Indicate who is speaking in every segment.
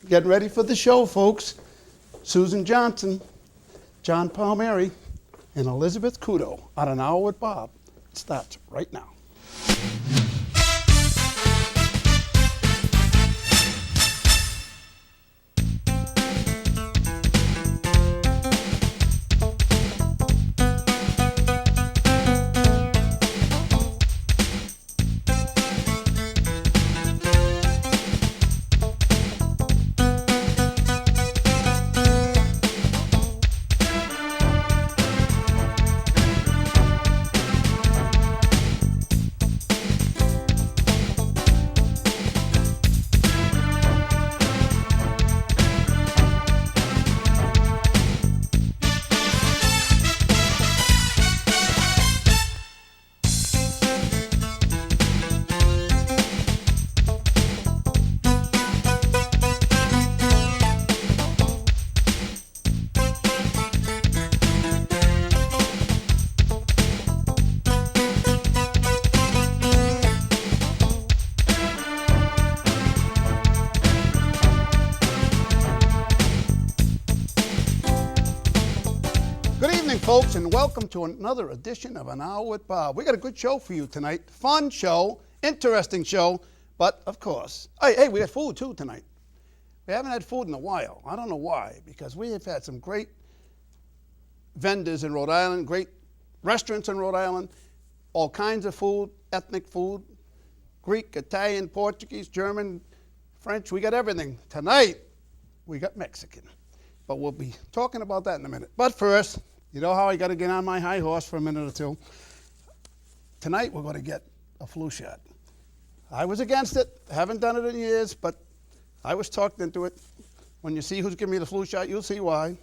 Speaker 1: Getting ready for the show, folks. Susan Johnson, John Palmieri, and Elizabeth Kudo on An Hour with Bob. It starts right now. Folks, and welcome to another edition of An Hour with Bob. We got a good show for you tonight. Fun show, interesting show, but of course, hey, we got food too tonight. We haven't had food in a while. I don't know why, because we have had some great vendors in Rhode Island, great restaurants in Rhode Island, all kinds of food, ethnic food, Greek, Italian, Portuguese, German, French, we got everything. Tonight, we got Mexican, but we'll be talking about that in a minute. But first, you know how I got to get on my high horse for a minute or two. Tonight we're going to get a flu shot. I was against it. Haven't done it in years, but I was talked into it. When you see who's giving me the flu shot, you'll see why.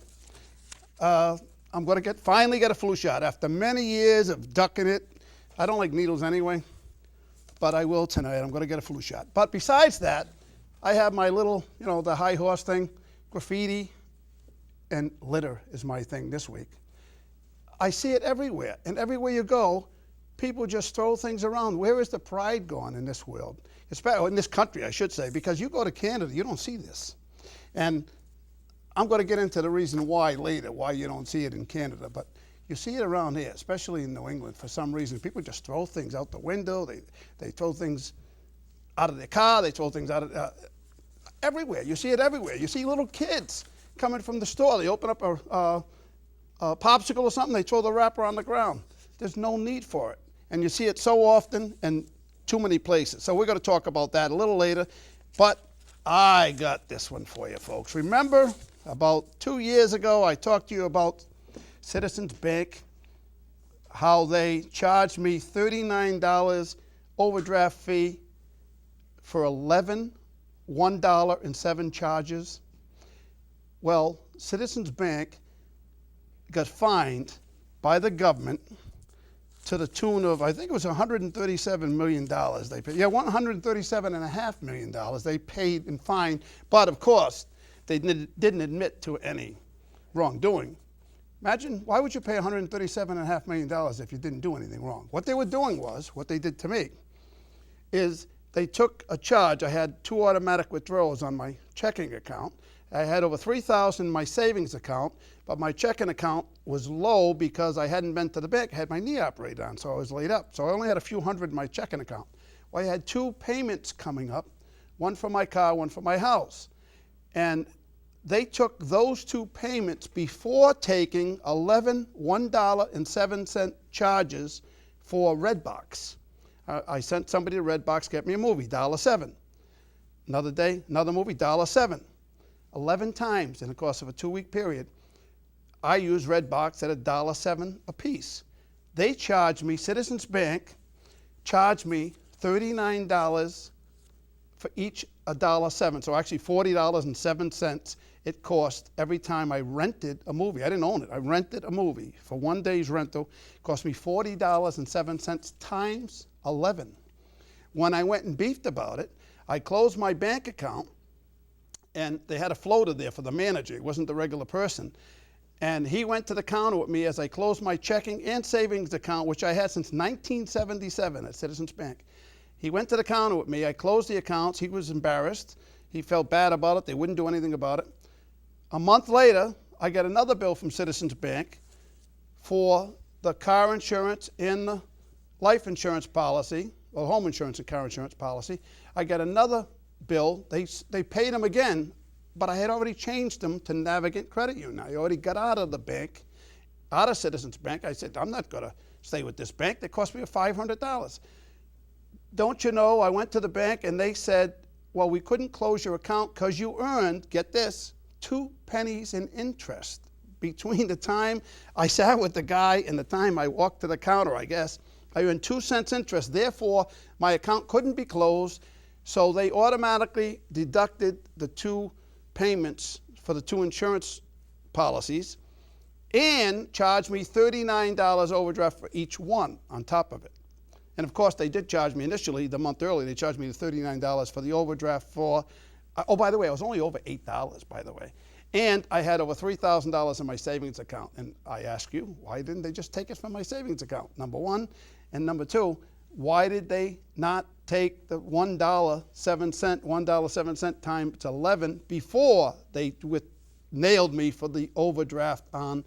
Speaker 1: I'm going to finally get a flu shot after many years of ducking it. I don't like needles anyway, but I will tonight. I'm going to get a flu shot. But besides that, I have my little, the high horse thing, graffiti, and litter is my thing this week. I see it everywhere, and everywhere you go, people just throw things around. Where is the pride gone in this world? Especially in this country, I should say, because you go to Canada, you don't see this. And I'm going to get into the reason why later, why you don't see it in Canada, but you see it around here, especially in New England. For some reason, people just throw things out the window. They throw things out of their car. They throw things out of everywhere. You see it everywhere. You see little kids coming from the store. They open up a popsicle or something, they throw the wrapper on the ground. There's no need for it. And you see it so often and too many places. So we're going to talk about that a little later. But I got this one for you, folks. Remember, about 2 years ago, I talked to you about Citizens Bank, how they charged me $39 overdraft fee for 11 $1.07 charges. Well, Citizens Bank got fined by the government to the tune of, I think it was $137 million they paid. Yeah, $137.5 million they paid in fine, but of course, they didn't admit to any wrongdoing. Imagine, why would you pay $137.5 million if you didn't do anything wrong? What they were doing was, what they did to me, is they took a charge. I had 2 automatic withdrawals on my checking account. I had over $3,000 in my savings account, but my checking account was low because I hadn't been to the bank. I had my knee operated on, so I was laid up. So I only had a few hundred in my checking account. Well, I had 2 payments coming up, one for my car, one for my house. And they took those 2 payments before taking 11 $1.07 charges for Redbox. I sent somebody to Redbox, get me a movie, $1.07. Another day, another movie, $1.07. 11 times in the course of a 2-week period, I used Redbox at $1.07 a piece. They charged me, Citizens Bank charged me $39 for each $1.07. So actually $40.07 it cost every time I rented a movie. I didn't own it. I rented a movie. For 1 day's rental, it cost me $40.07 times 11. When I went and beefed about it, I closed my bank account, and they had a floater there for the manager. It wasn't the regular person. And he went to the counter with me as I closed my checking and savings account, which I had since 1977 at Citizens Bank. He went to the counter with me. I closed the accounts. He was embarrassed. He felt bad about it. They wouldn't do anything about it. A month later, I get another bill from Citizens Bank for the car insurance and the life insurance policy, or home insurance and car insurance policy. I get another bill. They paid them again, but I had already changed them to Navigant Credit Union. I already got out of the bank, out of Citizens Bank. I said, I'm not going to stay with this bank. They cost me $500. Don't you know, I went to the bank and they said, well, we couldn't close your account because you earned, get this, 2 pennies in interest between the time I sat with the guy and the time I walked to the counter, I guess. I earned 2 cents interest. Therefore, my account couldn't be closed. So they automatically deducted the 2 payments for the 2 insurance policies and charged me $39 overdraft for each one on top of it. And of course, they did charge me initially, the month earlier, they charged me the $39 for the overdraft for, oh, by the way, I was only over $8, by the way. And I had over $3,000 in my savings account. And I ask you, why didn't they just take it from my savings account? Number one. And number two, why did they not take the $1.07 times 11 before they nailed me for the overdraft on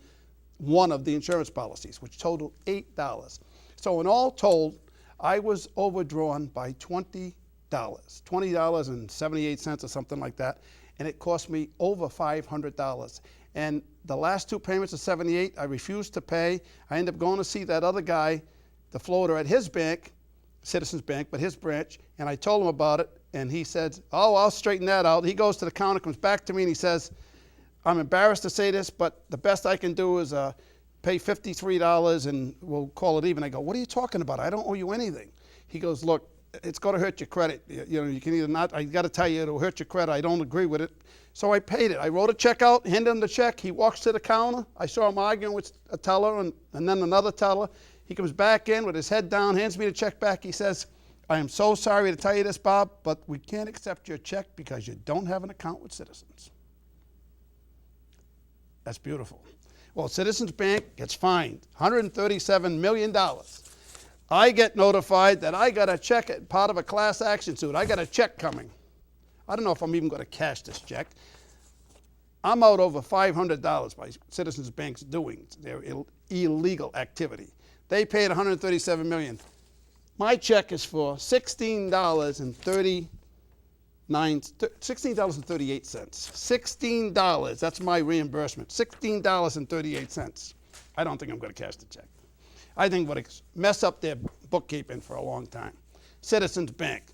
Speaker 1: one of the insurance policies, which totaled $8. So in all told, I was overdrawn by $20.78 or something like that, and it cost me over $500. And the last 2 payments of $78, I refused to pay. I ended up going to see that other guy, the floater at his bank, Citizens Bank, but his branch, and I told him about it, and he said, oh, I'll straighten that out. He goes to the counter, comes back to me, and he says, I'm embarrassed to say this, but the best I can do is pay $53 and we'll call it even. I go, what are you talking about? I don't owe you anything. He goes, look, it's going to hurt your credit. You know, you can either not, I got to tell you, it'll hurt your credit. I don't agree with it. So I paid it. I wrote a check out, handed him the check. He walks to the counter. I saw him arguing with a teller and then another teller. He comes back in with his head down, hands me the check back. He says, I am so sorry to tell you this, Bob, but we can't accept your check because you don't have an account with Citizens. That's beautiful. Well, Citizens Bank gets fined $137 million. I get notified that I got a check, part of a class action suit. I got a check coming. I don't know if I'm even going to cash this check. I'm out over $500 by Citizens Bank's doings, their illegal activity. They paid $137 million. My check is for $16.38. $16, that's my reimbursement, $16.38. I don't think I'm going to cash the check. I think what mess up their bookkeeping for a long time. Citizens Bank.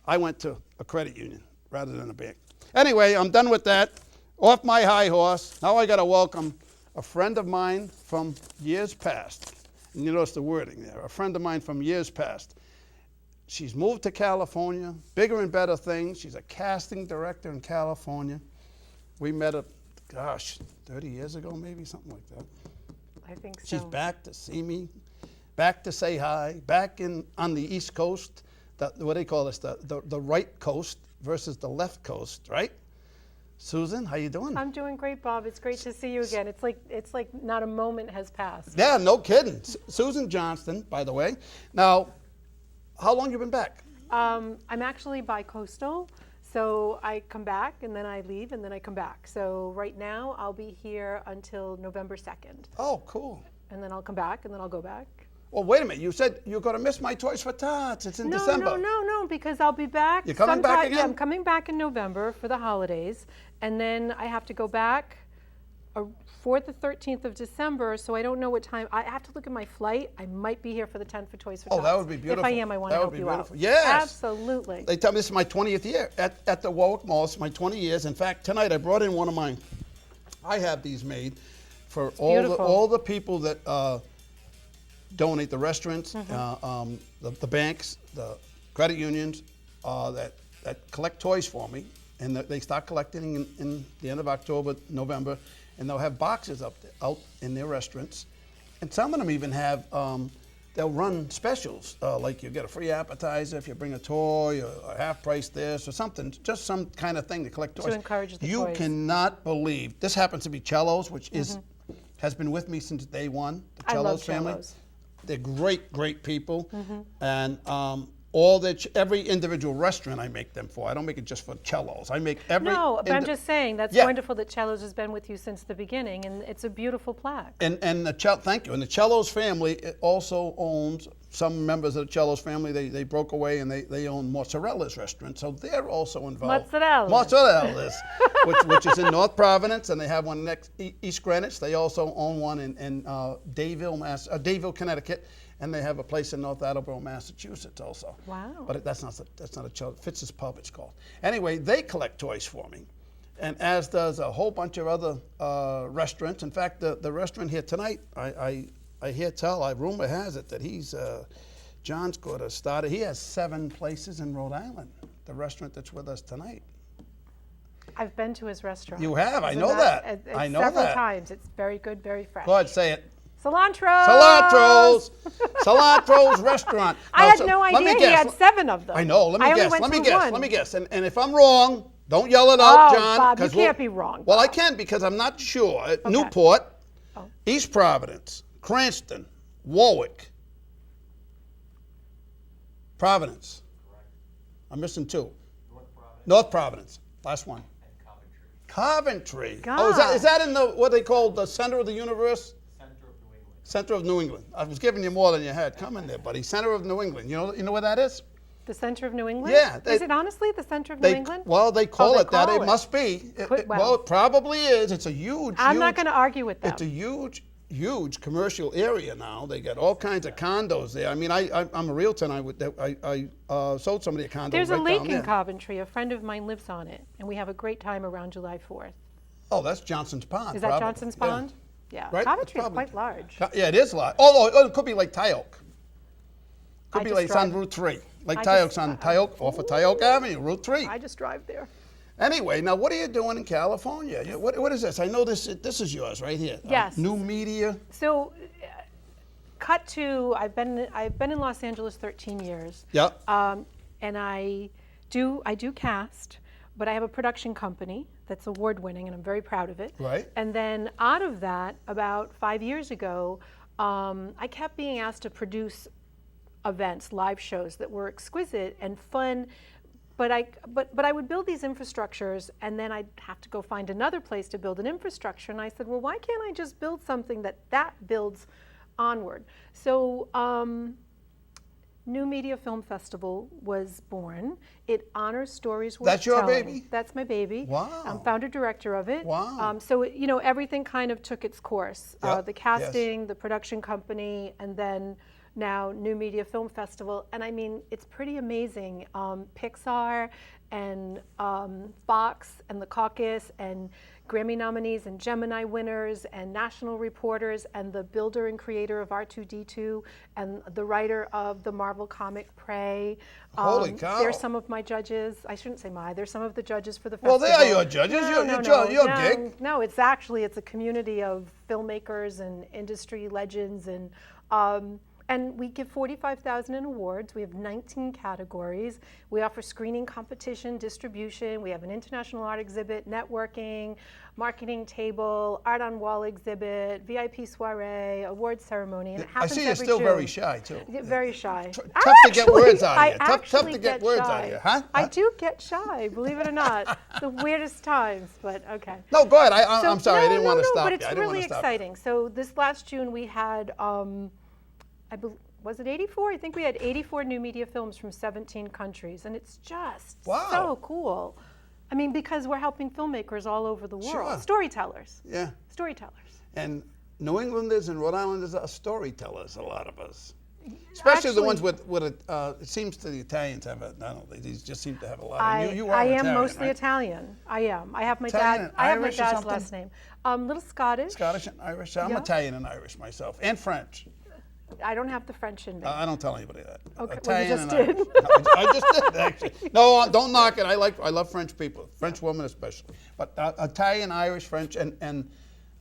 Speaker 1: I went to a credit union rather than a bank. Anyway, I'm done with that. Off my high horse. Now I got to welcome a friend of mine from years past. And you notice the wording there. A friend of mine from years past. She's moved to California, bigger and better things. She's a casting director in California. We met, 30 years ago, maybe, something like that.
Speaker 2: I think so.
Speaker 1: She's back to see me, back to say hi, back on the East Coast, what do they call this, the right coast versus the left coast, right? Susan, how you doing?
Speaker 2: I'm doing great, Bob. It's great to see you again. It's like not a moment has passed.
Speaker 1: Yeah, no kidding. Susan Johnston, by the way. Now, how long you been back?
Speaker 2: I'm actually bi-coastal, so I come back and then I leave and then I come back. So right now I'll be here until November 2nd.
Speaker 1: Oh, cool.
Speaker 2: And then I'll come back and then I'll go back.
Speaker 1: Well, wait a minute. You said you're going to miss my Toys for Tots. It's in December.
Speaker 2: No, because I'll be back.
Speaker 1: You're coming back again?
Speaker 2: Yeah, I'm coming back in November for the holidays, and then I have to go back for the 13th of December, so I don't know what time. I have to look at my flight. I might be here for the 10th for Toys for Tots.
Speaker 1: Oh, that would be beautiful.
Speaker 2: If I am, I want to help you out.
Speaker 1: Yes.
Speaker 2: Absolutely.
Speaker 1: They tell me this is my 20th year at the Warwick Mall. It's my 20 years. In fact, tonight I brought in one of mine. I have these made for all the people that donate, the restaurants, the banks, the credit unions that collect toys for me, and they start collecting in the end of October, November, and they'll have boxes out in their restaurants, and some of them even have they'll run specials like you get a free appetizer if you bring a toy, or a half price this or something, just some kind of thing to collect toys.
Speaker 2: To encourage the
Speaker 1: You
Speaker 2: toys.
Speaker 1: cannot believe this happens to be Cellos, which has been with me since day one. The
Speaker 2: I love
Speaker 1: Cellos family.
Speaker 2: Cellos.
Speaker 1: They're great people, and every individual restaurant I make them for. I don't make it just for Cellos. I make every.
Speaker 2: No, but I'm just saying that's
Speaker 1: Yeah.
Speaker 2: wonderful that Cellos has been with you since the beginning, and it's a beautiful plaque.
Speaker 1: And thank you. And the Cellos family also owns, some members of the Cellos family, they broke away and they own Mozzarella's restaurant. So they're also involved. Mozzarella's, which is in North Providence, and they have one next East Greenwich. They also own one in Dayville, Connecticut, and they have a place in North Attleboro, Massachusetts also.
Speaker 2: Wow.
Speaker 1: But that's not a Cello. Fitz's Pub, it's called. Anyway, they collect toys for me. And as does a whole bunch of other restaurants. In fact, the restaurant here tonight, I hear tell, rumor has it that John's going to start it. He has 7 places in Rhode Island, the restaurant that's with us tonight.
Speaker 2: I've been to his restaurant.
Speaker 1: You have? I know that. I know
Speaker 2: several
Speaker 1: that.
Speaker 2: times. It's very good, very fresh.
Speaker 1: Go ahead, say it.
Speaker 2: Cilantro!
Speaker 1: Cilantro's restaurant.
Speaker 2: I
Speaker 1: Now,
Speaker 2: had
Speaker 1: so
Speaker 2: no
Speaker 1: let me
Speaker 2: idea he
Speaker 1: guess.
Speaker 2: had 7 of them.
Speaker 1: I know. Let me
Speaker 2: I only
Speaker 1: guess.
Speaker 2: went
Speaker 1: Let me
Speaker 2: to
Speaker 1: guess.
Speaker 2: one.
Speaker 1: Let me guess. And if I'm wrong, don't yell it out,
Speaker 2: Oh,
Speaker 1: John.
Speaker 2: Bob, you
Speaker 1: 'cause
Speaker 2: can't be wrong,
Speaker 1: Well, I
Speaker 2: Bob.
Speaker 1: can because I'm not sure. Newport,
Speaker 2: Oh.
Speaker 1: East Providence, Cranston, Warwick, Providence. I'm missing 2. North Providence. Last one. Coventry. Oh, is that in the what they call the center of the universe? Center of New England. I was giving you more than you had coming there, buddy. Center of New England. You know where that is?
Speaker 2: The center of New England?
Speaker 1: Yeah,
Speaker 2: Is it honestly the center of New England? Oh,
Speaker 1: Well, they call
Speaker 2: they
Speaker 1: it that.
Speaker 2: call
Speaker 1: It
Speaker 2: it.
Speaker 1: must be.
Speaker 2: Well.
Speaker 1: Well, it probably is. It's a huge.
Speaker 2: I'm not going to argue with them.
Speaker 1: It's a huge commercial area now. They got all kinds of condos there. I mean, I'm a realtor, and I sold somebody a condo.
Speaker 2: There's
Speaker 1: right
Speaker 2: a lake
Speaker 1: down
Speaker 2: in
Speaker 1: there.
Speaker 2: Coventry. A friend of mine lives on it, and we have a great time around July 4th.
Speaker 1: Oh, that's Johnson's Pond.
Speaker 2: Is that
Speaker 1: probably.
Speaker 2: Johnson's
Speaker 1: Yeah.
Speaker 2: Pond? Yeah.
Speaker 1: Right?
Speaker 2: Coventry is
Speaker 1: It's
Speaker 2: quite
Speaker 1: probably-
Speaker 2: large.
Speaker 1: Yeah, it is a lot. Oh, it could be like Tyoke. Could
Speaker 2: I
Speaker 1: be
Speaker 2: just
Speaker 1: like it's on
Speaker 2: drive-
Speaker 1: Route 3. Like
Speaker 2: I
Speaker 1: Tyoke's
Speaker 2: just-
Speaker 1: on Tyoke, off of Tyoke Avenue, Route 3.
Speaker 2: I just drive there.
Speaker 1: Anyway, now what are you doing in California? What is this? I know this is yours right here.
Speaker 2: Yes.
Speaker 1: New Media.
Speaker 2: So, cut to I've been in Los Angeles 13 years.
Speaker 1: Yep.
Speaker 2: And I do cast, but I have a production company that's award winning, and I'm very proud of it.
Speaker 1: Right.
Speaker 2: And then out of that, about 5 years ago, I kept being asked to produce events, live shows that were exquisite and fun. But I would build these infrastructures, and then I'd have to go find another place to build an infrastructure. And I said, well, why can't I just build something that builds onward? So New Media Film Festival was born. It honors stories worth
Speaker 1: That's your
Speaker 2: telling.
Speaker 1: baby?
Speaker 2: That's my baby.
Speaker 1: Wow.
Speaker 2: I'm founder director of it.
Speaker 1: Wow.
Speaker 2: So everything kind of took its course.
Speaker 1: Yep.
Speaker 2: The casting, the production company, and then now New Media Film Festival. And I mean, it's pretty amazing. Pixar and Fox and the Caucus and Grammy nominees and Gemini winners and national reporters and the builder and creator of R2-D2 and the writer of the Marvel comic Prey.
Speaker 1: Holy cow.
Speaker 2: They're some of my judges. I shouldn't say my. They're some of the judges for the
Speaker 1: Well,
Speaker 2: festival.
Speaker 1: they are your judges. Your gig.
Speaker 2: No, it's a community of filmmakers and industry legends, and we give 45,000 in awards. We have 19 categories. We offer screening, competition, distribution. We have an international art exhibit, networking, marketing table, art on wall exhibit, VIP soiree, award ceremony. And it
Speaker 1: I
Speaker 2: happens
Speaker 1: see you're
Speaker 2: every
Speaker 1: still
Speaker 2: June.
Speaker 1: very shy too.
Speaker 2: Very shy.
Speaker 1: Tough to get words out of you.
Speaker 2: I
Speaker 1: Tough to
Speaker 2: actually
Speaker 1: get words out of
Speaker 2: shy.
Speaker 1: you, huh?
Speaker 2: I do get shy, believe it or not. The weirdest times, but okay.
Speaker 1: No, go ahead. I'm sorry. I didn't want to stop
Speaker 2: but
Speaker 1: you.
Speaker 2: it's
Speaker 1: I didn't want
Speaker 2: really
Speaker 1: to stop
Speaker 2: exciting. So this last June we had, was it 84? I think we had 84 new media films from 17 countries, and it's just
Speaker 1: Wow.
Speaker 2: so cool. I mean, because we're helping filmmakers all over the world,
Speaker 1: Sure.
Speaker 2: storytellers.
Speaker 1: you. Yeah.
Speaker 2: Storytellers.
Speaker 1: And New Englanders and Rhode Islanders are storytellers, a lot of us. Especially the ones with it seems to the Italians have a, I don't know, these just seem to have a lot.
Speaker 2: I
Speaker 1: You are
Speaker 2: am
Speaker 1: Italian,
Speaker 2: mostly
Speaker 1: right?
Speaker 2: Italian. I am. I have my
Speaker 1: Italian
Speaker 2: dad.
Speaker 1: and
Speaker 2: I have my
Speaker 1: Irish or
Speaker 2: dad's
Speaker 1: something?
Speaker 2: last name. Little Scottish.
Speaker 1: Scottish and Irish. I'm
Speaker 2: Yeah.
Speaker 1: Italian and Irish myself, and French.
Speaker 2: I don't have the French in me.
Speaker 1: I don't tell anybody that.
Speaker 2: Okay, well, you
Speaker 1: Italian
Speaker 2: just
Speaker 1: and
Speaker 2: did.
Speaker 1: Irish. No, I just did actually. No, don't knock it. I love French people, French women especially. But Italian, Irish, French, and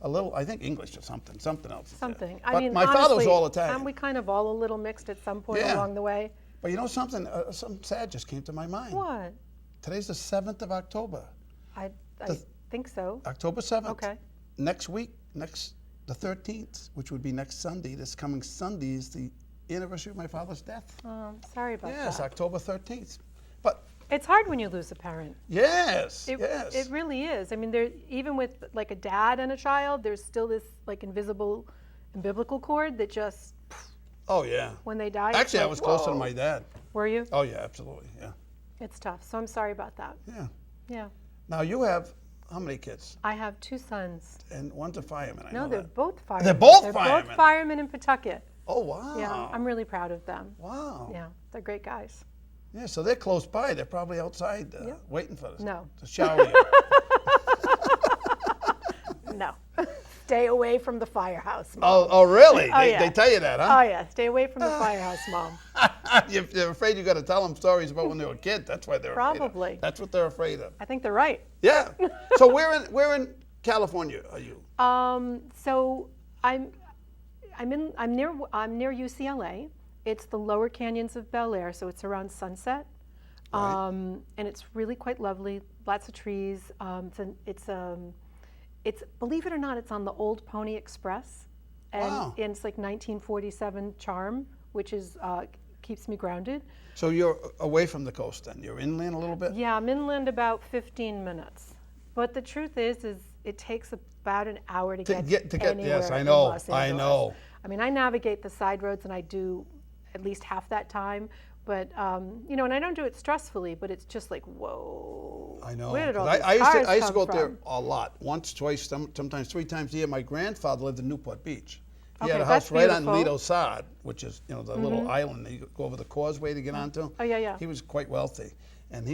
Speaker 1: a little, I think English or something else. is there.
Speaker 2: Something.
Speaker 1: But
Speaker 2: I mean,
Speaker 1: my father was
Speaker 2: honestly,
Speaker 1: all Italian.
Speaker 2: aren't we kind of all a little mixed at some point
Speaker 1: Yeah.
Speaker 2: along the way?
Speaker 1: But you know something? Something sad just came to my mind.
Speaker 2: What?
Speaker 1: Today's the 7th of October.
Speaker 2: I think so.
Speaker 1: October 7th.
Speaker 2: Okay.
Speaker 1: Next week, the 13th, which would be next Sunday, this coming Sunday is the anniversary of my father's death.
Speaker 2: Oh, sorry about
Speaker 1: Yes,
Speaker 2: that.
Speaker 1: October 13th. But
Speaker 2: It's hard when you lose a parent.
Speaker 1: yes,
Speaker 2: It,
Speaker 1: yes.
Speaker 2: it really is. I mean, there even with like a dad and a child, there's still this like invisible umbilical cord that just
Speaker 1: Oh, yeah.
Speaker 2: when they die. it's
Speaker 1: Actually, I
Speaker 2: like,
Speaker 1: was closer to
Speaker 2: whoa.
Speaker 1: my dad.
Speaker 2: Were you?
Speaker 1: Oh, yeah, absolutely, yeah.
Speaker 2: It's tough. So I'm sorry about that.
Speaker 1: Yeah.
Speaker 2: Yeah.
Speaker 1: Now, you have how many kids?
Speaker 2: I have 2 sons.
Speaker 1: And one's a fireman, I
Speaker 2: No,
Speaker 1: know
Speaker 2: they're
Speaker 1: that.
Speaker 2: both firemen.
Speaker 1: They're both
Speaker 2: They're
Speaker 1: firemen?
Speaker 2: both firemen in Pawtucket.
Speaker 1: Oh, wow.
Speaker 2: Yeah, I'm really proud of them.
Speaker 1: Wow.
Speaker 2: Yeah, they're great guys.
Speaker 1: Yeah, so they're close by. They're probably outside
Speaker 2: Yep.
Speaker 1: waiting for us
Speaker 2: No.
Speaker 1: to shower you.
Speaker 2: No. Stay away from the firehouse, Mom.
Speaker 1: Oh, really?
Speaker 2: Oh,
Speaker 1: they,
Speaker 2: yeah.
Speaker 1: they tell you that,
Speaker 2: Oh,
Speaker 1: huh?
Speaker 2: yeah, stay away from the firehouse, Mom.
Speaker 1: You're afraid you got to tell them stories about when they were kids. That's why they're afraid
Speaker 2: Probably.
Speaker 1: of. That's what they're afraid of.
Speaker 2: I think they're right.
Speaker 1: Yeah. So where in California are you?
Speaker 2: So I'm near UCLA. It's the lower canyons of Bel Air, so it's around Sunset,
Speaker 1: Right.
Speaker 2: and it's really quite lovely. Lots of trees. It's believe it or not, it's on the old Pony Express, and,
Speaker 1: Wow.
Speaker 2: and it's like 1947 charm, which is keeps me grounded.
Speaker 1: So you're away from the coast then? You're inland a little bit?
Speaker 2: Yeah, I'm inland about 15 minutes, but the truth is it takes about an hour to get anywhere
Speaker 1: yes, I
Speaker 2: in
Speaker 1: know,
Speaker 2: Los
Speaker 1: I
Speaker 2: Angeles.
Speaker 1: know.
Speaker 2: I mean, I navigate the side roads, and I do at least half that time. But and I don't do it stressfully. But it's just like, whoa.
Speaker 1: I know.
Speaker 2: Where did all
Speaker 1: 'Cause
Speaker 2: these
Speaker 1: I used
Speaker 2: cars
Speaker 1: to
Speaker 2: come
Speaker 1: go out there
Speaker 2: from?
Speaker 1: a lot, once, twice, sometimes 3 times a year. My grandfather lived in Newport Beach. He
Speaker 2: Okay,
Speaker 1: had a
Speaker 2: that's
Speaker 1: house right on
Speaker 2: beautiful.
Speaker 1: Lido Sod, which is the little island that you go over the causeway to get onto.
Speaker 2: Oh, yeah, yeah.
Speaker 1: He was quite wealthy, and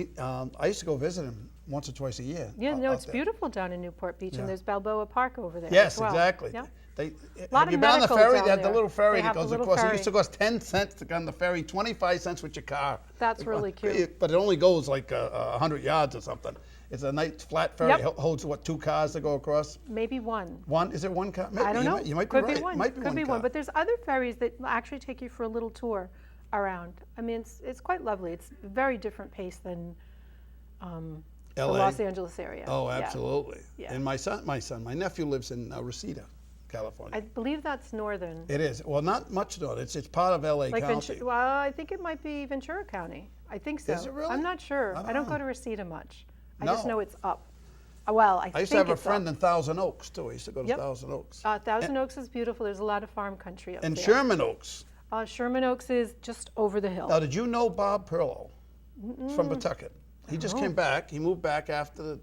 Speaker 1: I used to go visit him once or twice a year.
Speaker 2: Yeah, no,
Speaker 1: out
Speaker 2: it's
Speaker 1: there.
Speaker 2: beautiful down in Newport Beach,
Speaker 1: Yeah.
Speaker 2: and there's Balboa Park over there.
Speaker 1: Yes,
Speaker 2: as well.
Speaker 1: exactly.
Speaker 2: Yeah.
Speaker 1: Have
Speaker 2: Lot of
Speaker 1: you been on the
Speaker 2: medicals
Speaker 1: ferry?
Speaker 2: down
Speaker 1: They have the
Speaker 2: there.
Speaker 1: little ferry
Speaker 2: They
Speaker 1: that
Speaker 2: have the
Speaker 1: goes
Speaker 2: little
Speaker 1: across. It
Speaker 2: ferry.
Speaker 1: used to cost 10 cents to go on the ferry, 25 cents with your car.
Speaker 2: That's really cute.
Speaker 1: But it only goes like 100 yards or something. It's a nice flat ferry.
Speaker 2: Yep.
Speaker 1: It holds, 2 cars to go across?
Speaker 2: Maybe one.
Speaker 1: One? Is it one car? Maybe.
Speaker 2: I don't know.
Speaker 1: You might
Speaker 2: Could
Speaker 1: be right.
Speaker 2: be one.
Speaker 1: Might be
Speaker 2: Could be
Speaker 1: car.
Speaker 2: one. But there's other ferries that actually take you for a little tour around. I mean, it's quite lovely. It's a very different pace than the
Speaker 1: LA?
Speaker 2: Los Angeles area.
Speaker 1: Oh,
Speaker 2: Yeah.
Speaker 1: absolutely.
Speaker 2: Yeah.
Speaker 1: And my nephew lives in Reseda, California.
Speaker 2: I believe that's northern.
Speaker 1: It is. Well, not much north. It's part of LA
Speaker 2: Like
Speaker 1: County.
Speaker 2: well, I think it might be Ventura County. I think so.
Speaker 1: Is it really?
Speaker 2: I'm not sure.
Speaker 1: I don't
Speaker 2: I don't
Speaker 1: know.
Speaker 2: go to Reseda much. I just
Speaker 1: No.
Speaker 2: know it's up. Well,
Speaker 1: I used to have a friend in Thousand Oaks, too. I used to go to
Speaker 2: Yep.
Speaker 1: Thousand Oaks.
Speaker 2: Thousand Oaks is beautiful. There's a lot of farm country up
Speaker 1: And
Speaker 2: there.
Speaker 1: Sherman Oaks.
Speaker 2: Sherman Oaks is just over the hill.
Speaker 1: Now, did you know Bob Perlow? He's from Pawtucket. He just came back. He moved back after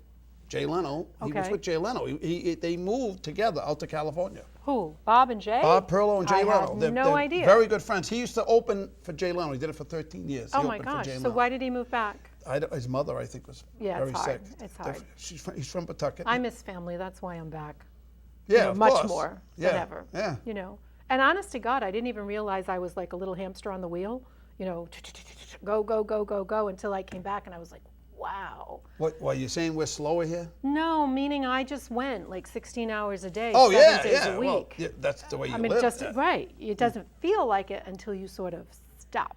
Speaker 1: Jay Leno. He was
Speaker 2: Okay.
Speaker 1: with Jay Leno. They moved together out to California.
Speaker 2: Who? Bob and Jay?
Speaker 1: Bob Perlow and Jay
Speaker 2: I
Speaker 1: Leno.
Speaker 2: had
Speaker 1: They're
Speaker 2: no
Speaker 1: they're
Speaker 2: idea.
Speaker 1: Very good friends. He used to open for Jay Leno. He did it for 13 years.
Speaker 2: Oh
Speaker 1: He
Speaker 2: my
Speaker 1: opened for
Speaker 2: gosh.
Speaker 1: Jay
Speaker 2: So
Speaker 1: Leno.
Speaker 2: why did he move back?
Speaker 1: His mother, I think, was
Speaker 2: Yeah,
Speaker 1: very
Speaker 2: it's hard.
Speaker 1: sick.
Speaker 2: It's hard.
Speaker 1: He's from Pawtucket.
Speaker 2: I miss family. That's why I'm back.
Speaker 1: yeah, of
Speaker 2: Much
Speaker 1: course.
Speaker 2: more
Speaker 1: yeah.
Speaker 2: than ever.
Speaker 1: Yeah.
Speaker 2: And honest to God, I didn't even realize I was like a little hamster on the wheel. Go, go, go, go, go, until I came back and I was like, wow.
Speaker 1: What? Why you saying we're slower here?
Speaker 2: No, meaning I just went like 16 hours a day,
Speaker 1: Oh
Speaker 2: 7
Speaker 1: yeah,
Speaker 2: days
Speaker 1: yeah.
Speaker 2: a week.
Speaker 1: Well, yeah, that's the way you
Speaker 2: I mean,
Speaker 1: live.
Speaker 2: just
Speaker 1: yeah.
Speaker 2: right. It doesn't feel like it until you sort of stop.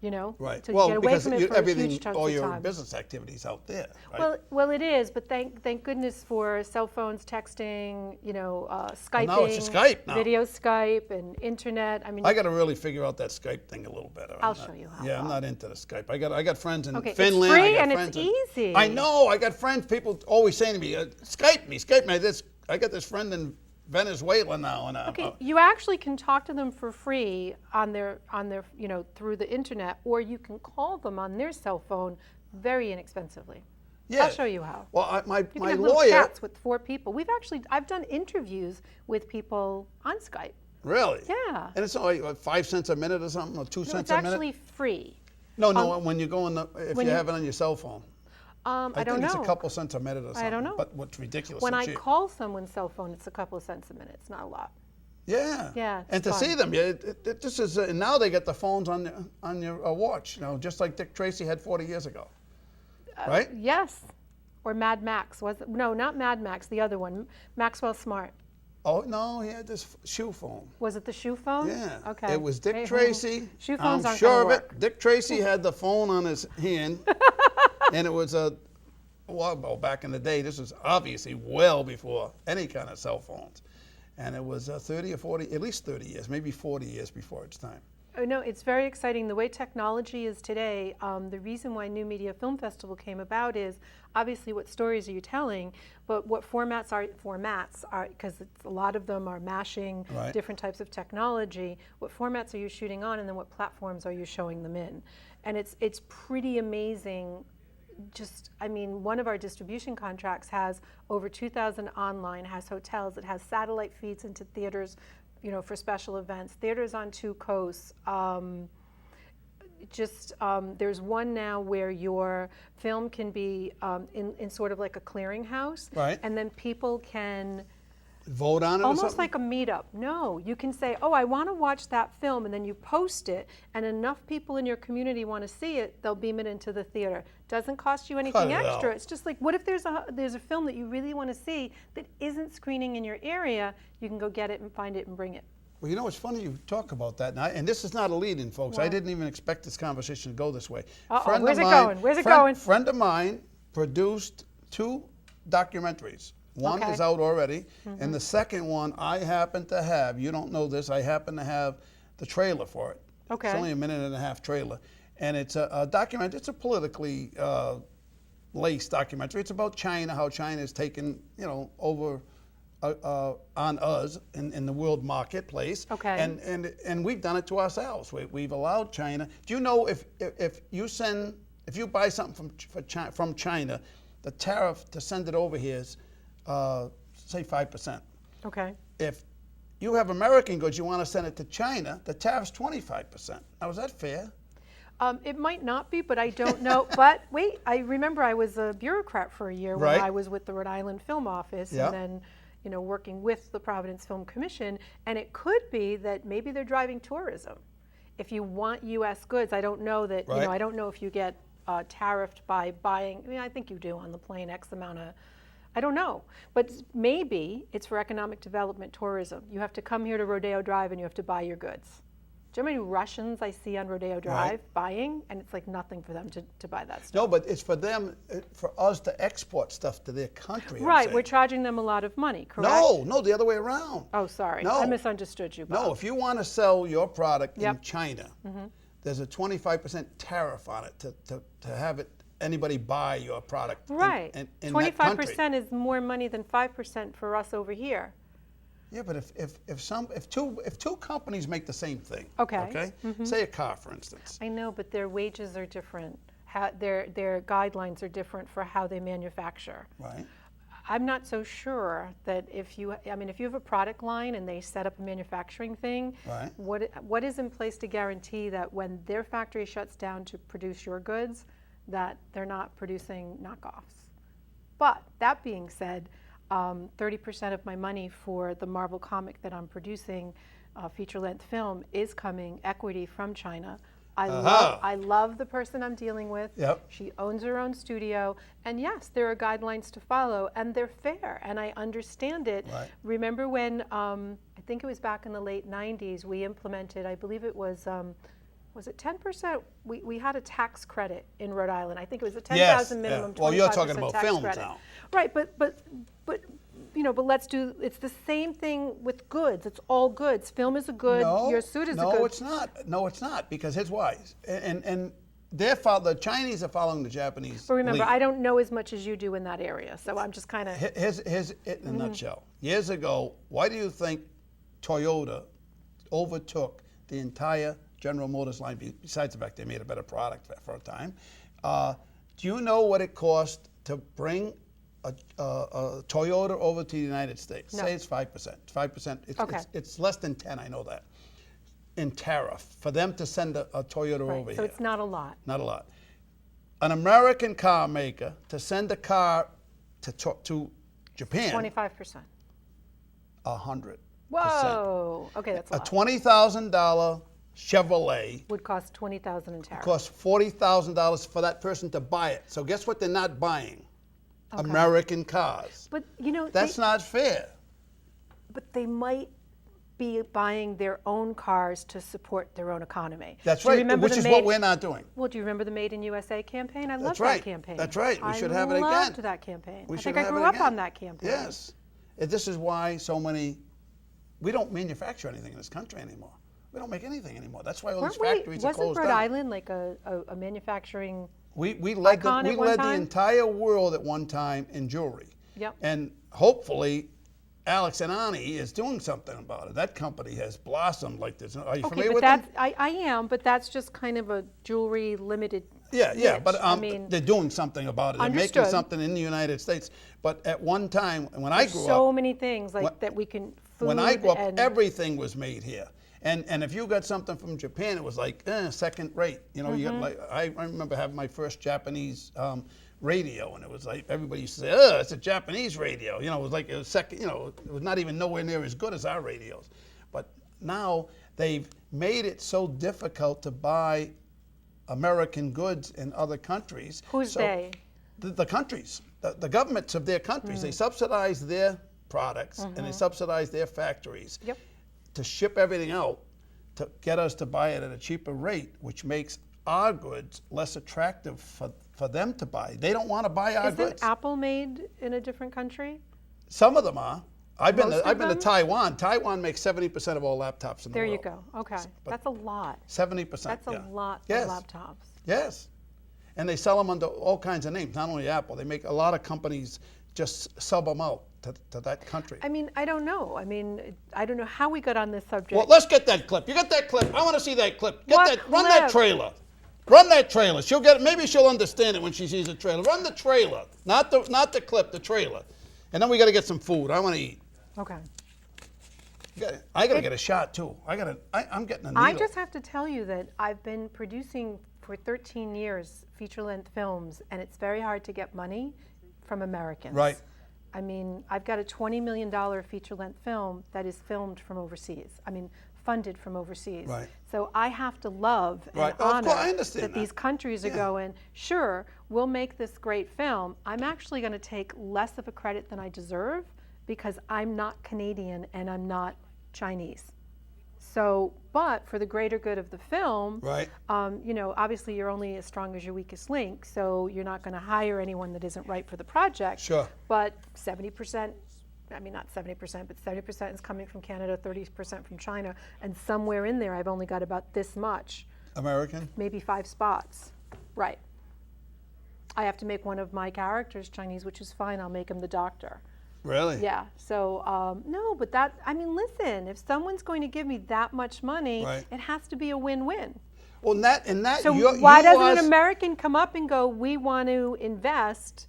Speaker 1: Right.
Speaker 2: Until
Speaker 1: Well,
Speaker 2: you get away
Speaker 1: because
Speaker 2: from it for
Speaker 1: everything,
Speaker 2: huge chunks
Speaker 1: all
Speaker 2: of
Speaker 1: your
Speaker 2: time.
Speaker 1: business activities out there. Right?
Speaker 2: Well, it is, but thank goodness for cell phones, texting, Skyping,
Speaker 1: now it's Skype now.
Speaker 2: video Skype, and internet. I mean,
Speaker 1: I got to really figure out that Skype thing a little better.
Speaker 2: I'll show you how,
Speaker 1: Yeah, I'm
Speaker 2: Bob.
Speaker 1: not into the Skype. I got friends in
Speaker 2: Okay, it's
Speaker 1: Finland.
Speaker 2: free
Speaker 1: I got
Speaker 2: and it's
Speaker 1: friends
Speaker 2: easy.
Speaker 1: I know. I got friends. People always saying to me, "Skype me, Skype me." I got this friend in Venezuela now, and
Speaker 2: okay, you actually can talk to them for free on their through the internet, or you can call them on their cell phone very inexpensively.
Speaker 1: yeah.
Speaker 2: I'll show you how.
Speaker 1: Well, my
Speaker 2: You can have
Speaker 1: lawyer.
Speaker 2: little chats with 4 people. I've done interviews with people on Skype.
Speaker 1: Really?
Speaker 2: Yeah.
Speaker 1: And it's only 5 cents a minute or something, or 2
Speaker 2: No,
Speaker 1: cents
Speaker 2: it's
Speaker 1: a minute.
Speaker 2: actually free.
Speaker 1: No, when you go on if
Speaker 2: when
Speaker 1: you
Speaker 2: you-
Speaker 1: have it on your cell phone.
Speaker 2: I don't
Speaker 1: think
Speaker 2: know.
Speaker 1: it's a couple cents a minute or something.
Speaker 2: I don't know.
Speaker 1: But what's ridiculous?
Speaker 2: When I
Speaker 1: cheap.
Speaker 2: call someone's cell phone, it's a couple of cents a minute. It's not a lot.
Speaker 1: Yeah.
Speaker 2: Yeah, it's
Speaker 1: And to
Speaker 2: fun.
Speaker 1: see them, it just is. And now they get the phones on your watch. Just like Dick Tracy had 40 years ago. Right?
Speaker 2: Yes. Or Mad Max. No, not Mad Max, the other one. Maxwell Smart.
Speaker 1: Oh no, he had this shoe phone.
Speaker 2: Was it the shoe phone?
Speaker 1: Yeah.
Speaker 2: Okay.
Speaker 1: It was Dick
Speaker 2: Hey,
Speaker 1: Tracy.
Speaker 2: Shoe phones
Speaker 1: I'm
Speaker 2: aren't
Speaker 1: sure
Speaker 2: gonna
Speaker 1: of
Speaker 2: work.
Speaker 1: it. Dick Tracy had the phone on his hand, and it was well, back in the day, this was obviously well before any kind of cell phones, and it was 30 or 40, at least 30 years, maybe 40 years before its time.
Speaker 2: Oh, no, it's very exciting. The way technology is today, the reason why New Media Film Festival came about is obviously what stories are you telling, but what formats are, because a lot of them are mashing
Speaker 1: Right.
Speaker 2: different types of technology. What formats are you shooting on, and then what platforms are you showing them in? And it's pretty amazing. Just, I mean, one of our distribution contracts has over 2,000 online, has hotels, it has satellite feeds into theaters, you know, for special events, theaters on 2 coasts. There's one now where your film can be in sort of like a clearinghouse,
Speaker 1: Right.
Speaker 2: and then people can
Speaker 1: Vote on it or
Speaker 2: almost
Speaker 1: something?
Speaker 2: like a meetup. No, you can say, oh, I want to watch that film, and then you post it, and enough people in your community want to see it, they'll beam it into the theater. Doesn't cost you anything
Speaker 1: Cut it
Speaker 2: extra.
Speaker 1: out.
Speaker 2: It's just like, what if there's a film that you really want to see that isn't screening in your area? You can go get it and find it and bring it.
Speaker 1: Well, you know, it's funny you talk about that, and this is not a lead-in, folks. I
Speaker 2: What?
Speaker 1: didn't even expect this conversation to go this way.
Speaker 2: Uh-oh, where's it going? Where's it going?
Speaker 1: Friend of mine produced 2 documentaries. One
Speaker 2: Okay.
Speaker 1: is out already, and the second one I happen to have, you don't know this, I happen to have the trailer for it.
Speaker 2: Okay.
Speaker 1: It's only a 1.5-minute trailer. And it's a document, it's a politically laced documentary. It's about China, how China is taken, you know, over on us in the world marketplace.
Speaker 2: Okay.
Speaker 1: And we've done it to ourselves. We've allowed China. Do you know if you buy something from China, the tariff to send it over here is say 5%.
Speaker 2: Okay.
Speaker 1: If you have American goods, you want to send it to China, the tariff's 25%. Now, is that fair?
Speaker 2: It might not be, but I don't know. But wait, I remember I was a bureaucrat for a year when
Speaker 1: Right.
Speaker 2: I was with the Rhode Island Film Office,
Speaker 1: Yeah.
Speaker 2: and then, you know, working with the Providence Film Commission. And it could be that maybe they're driving tourism. If you want U.S. goods, I don't know that. You
Speaker 1: Right.
Speaker 2: know, I don't know if you get tariffed by buying. I mean, I think you do on the plane X amount of. I don't know, but maybe it's for economic development tourism. You have to come here to Rodeo Drive and you have to buy your goods. Do you know how many Russians I see on Rodeo Drive buying? And it's like nothing for them to buy that stuff.
Speaker 1: No, but it's for them, for us to export stuff to their country. I'm
Speaker 2: Right,
Speaker 1: saying.
Speaker 2: we're charging them a lot of money, correct?
Speaker 1: No, the other way around.
Speaker 2: Oh, sorry.
Speaker 1: No.
Speaker 2: I misunderstood you, Bob.
Speaker 1: No, if you want to sell your product in
Speaker 2: Yep.
Speaker 1: China, there's a 25% tariff on it to have it anybody buy your product.
Speaker 2: Right.
Speaker 1: In that
Speaker 2: 25%
Speaker 1: country.
Speaker 2: is more money than 5% for us over here.
Speaker 1: Yeah, but if two companies make the same thing,
Speaker 2: Okay.
Speaker 1: say a car, for instance,
Speaker 2: I know, but their wages are different. Their guidelines are different for how they manufacture.
Speaker 1: right?
Speaker 2: I'm not so sure that if you have a product line and they set up a manufacturing thing,
Speaker 1: Right.
Speaker 2: what is in place to guarantee that when their factory shuts down to produce your goods, that they're not producing knockoffs? But that being said, 30% of my money for the Marvel comic that I'm producing, feature-length film, is coming equity from China. I love the person I'm dealing with.
Speaker 1: Yep.
Speaker 2: She owns her own studio, and yes, there are guidelines to follow, and they're fair, and I understand it.
Speaker 1: Right.
Speaker 2: Remember when, I think it was back in the late 90s, we implemented, I believe it was it 10%? We had a tax credit in Rhode Island. I think it was a 10,000 minimum, 25%
Speaker 1: Well, you're talking about
Speaker 2: tax
Speaker 1: films
Speaker 2: credit.
Speaker 1: now.
Speaker 2: Right, but it's the same thing with goods. It's all goods. Film is a good, your suit is a good.
Speaker 1: No, it's not. No, it's not, because here's why. And the Chinese are following the Japanese
Speaker 2: But remember,
Speaker 1: lead.
Speaker 2: I don't know as much as you do in that area, so I'm just kind of.
Speaker 1: Here's it in a nutshell. Years ago, why do you think Toyota overtook the entire General Motors line, besides the fact they made a better product for a time? Do you know what it cost to bring a Toyota over to the United States?
Speaker 2: No.
Speaker 1: Say it's 5%. 5%.
Speaker 2: Okay.
Speaker 1: It's less than 10, I know that, in tariff for them to send a Toyota over
Speaker 2: So
Speaker 1: here.
Speaker 2: it's not a lot.
Speaker 1: Not a lot. An American car maker to send a car to Japan,
Speaker 2: 25%.
Speaker 1: 100%.
Speaker 2: Whoa. Okay, that's a
Speaker 1: A
Speaker 2: lot.
Speaker 1: $20,000 Chevrolet
Speaker 2: Would cost $20,000 in tariff.
Speaker 1: costs $40,000 for that person to buy it. So guess what they're not buying? American cars.
Speaker 2: But you know,
Speaker 1: That's not fair.
Speaker 2: but they might be buying their own cars to support their own economy.
Speaker 1: That's
Speaker 2: Do you
Speaker 1: right,
Speaker 2: remember
Speaker 1: which
Speaker 2: the
Speaker 1: is
Speaker 2: Made-
Speaker 1: what we're not doing.
Speaker 2: Well, do you remember the Made in USA campaign? I loved
Speaker 1: That's right.
Speaker 2: that campaign.
Speaker 1: That's right. We should have it
Speaker 2: I
Speaker 1: again.
Speaker 2: loved that campaign.
Speaker 1: We
Speaker 2: I
Speaker 1: should
Speaker 2: think I
Speaker 1: have
Speaker 2: grew
Speaker 1: it
Speaker 2: up
Speaker 1: again.
Speaker 2: on that campaign.
Speaker 1: Yes. This is why we don't manufacture anything in this country anymore. We don't make anything anymore. That's why all
Speaker 2: Weren't
Speaker 1: these factories are
Speaker 2: wasn't
Speaker 1: closed
Speaker 2: Rhode
Speaker 1: down.
Speaker 2: Island like a manufacturing?
Speaker 1: We led
Speaker 2: icon
Speaker 1: we
Speaker 2: at one
Speaker 1: led the
Speaker 2: time?
Speaker 1: entire world at one time in jewelry.
Speaker 2: Yep.
Speaker 1: And hopefully, Alex and Ani is doing something about it. That company has blossomed like this. Are you
Speaker 2: Okay,
Speaker 1: familiar
Speaker 2: but
Speaker 1: with
Speaker 2: that's
Speaker 1: them?
Speaker 2: I am, but that's just kind of a jewelry limited.
Speaker 1: Yeah,
Speaker 2: niche.
Speaker 1: but
Speaker 2: I mean,
Speaker 1: they're doing something about it. They're making
Speaker 2: Understood.
Speaker 1: something in the United States. But at one time, when I grew
Speaker 2: so
Speaker 1: up,
Speaker 2: many things like that we can. Food
Speaker 1: when I grew up,
Speaker 2: and,
Speaker 1: everything was made here. And if you got something from Japan, it was like second rate. You know, you got like I remember having my first Japanese radio, and it was like everybody used to say, "Oh, it's a Japanese radio." You know, it was like it was second. You know, it was not even nowhere near as good as our radios. But now they've made it so difficult to buy American goods in other countries.
Speaker 2: Who's they?
Speaker 1: The countries, the governments of their countries. They subsidize their products and they subsidize their factories
Speaker 2: Yep.
Speaker 1: to ship everything out to get us to buy it at a cheaper rate, which makes our goods less attractive for them to buy. They don't want to buy our
Speaker 2: Isn't
Speaker 1: goods.
Speaker 2: Apple made in a different country?
Speaker 1: Some of them are. I've been
Speaker 2: Most
Speaker 1: to, I've
Speaker 2: of
Speaker 1: been to
Speaker 2: them?
Speaker 1: Taiwan. Taiwan makes 70% of all laptops in the
Speaker 2: There
Speaker 1: world.
Speaker 2: you go. Okay, that's a lot.
Speaker 1: 70%.
Speaker 2: That's a
Speaker 1: yeah.
Speaker 2: lot
Speaker 1: Yes.
Speaker 2: of laptops.
Speaker 1: Yes. And they sell them under all kinds of names, not only Apple. They make a lot of companies just sub them out to that country.
Speaker 2: I mean, I don't know. I mean, I don't know how we got on this subject.
Speaker 1: Well, let's get that clip. You got that clip? I want to see that clip. Get
Speaker 2: What
Speaker 1: that. Run that
Speaker 2: clip?
Speaker 1: trailer. Run that trailer. She'll get it. Maybe she'll understand it when she sees the trailer. Run the trailer, not the clip, the trailer. And then we got to get some food. I want to eat.
Speaker 2: Okay.
Speaker 1: I got to get a shot too. I'm getting a needle.
Speaker 2: I just have to tell you that I've been producing for 13 years feature-length films, and it's very hard to get money from Americans.
Speaker 1: Right.
Speaker 2: I mean, I've got a $20 million feature-length film that is filmed from overseas. I mean, funded from overseas.
Speaker 1: Right.
Speaker 2: So I have to love and
Speaker 1: Right. Oh, of
Speaker 2: honor
Speaker 1: course, I understand
Speaker 2: that
Speaker 1: that.
Speaker 2: these countries are
Speaker 1: Yeah.
Speaker 2: going, sure, we'll make this great film. I'm actually going to take less of a credit than I deserve because I'm not Canadian and I'm not Chinese. So, but for the greater good of the film,
Speaker 1: Right.
Speaker 2: you know, obviously you're only as strong as your weakest link, so you're not going to hire anyone that isn't right for the project.
Speaker 1: Sure.
Speaker 2: But 70%, I mean, not 70%, but 70% is coming from Canada, 30% from China, and somewhere in there I've only got about this much,
Speaker 1: American.
Speaker 2: maybe 5 spots. Right. I have to make one of my characters Chinese, which is fine. I'll make him the doctor.
Speaker 1: Really?
Speaker 2: Yeah. So no, but that, I mean, listen, if someone's going to give me that much money,
Speaker 1: Right.
Speaker 2: it has to be a win-win.
Speaker 1: Well, in that.
Speaker 2: So
Speaker 1: you
Speaker 2: why doesn't
Speaker 1: are-
Speaker 2: an American come up and go, we want to invest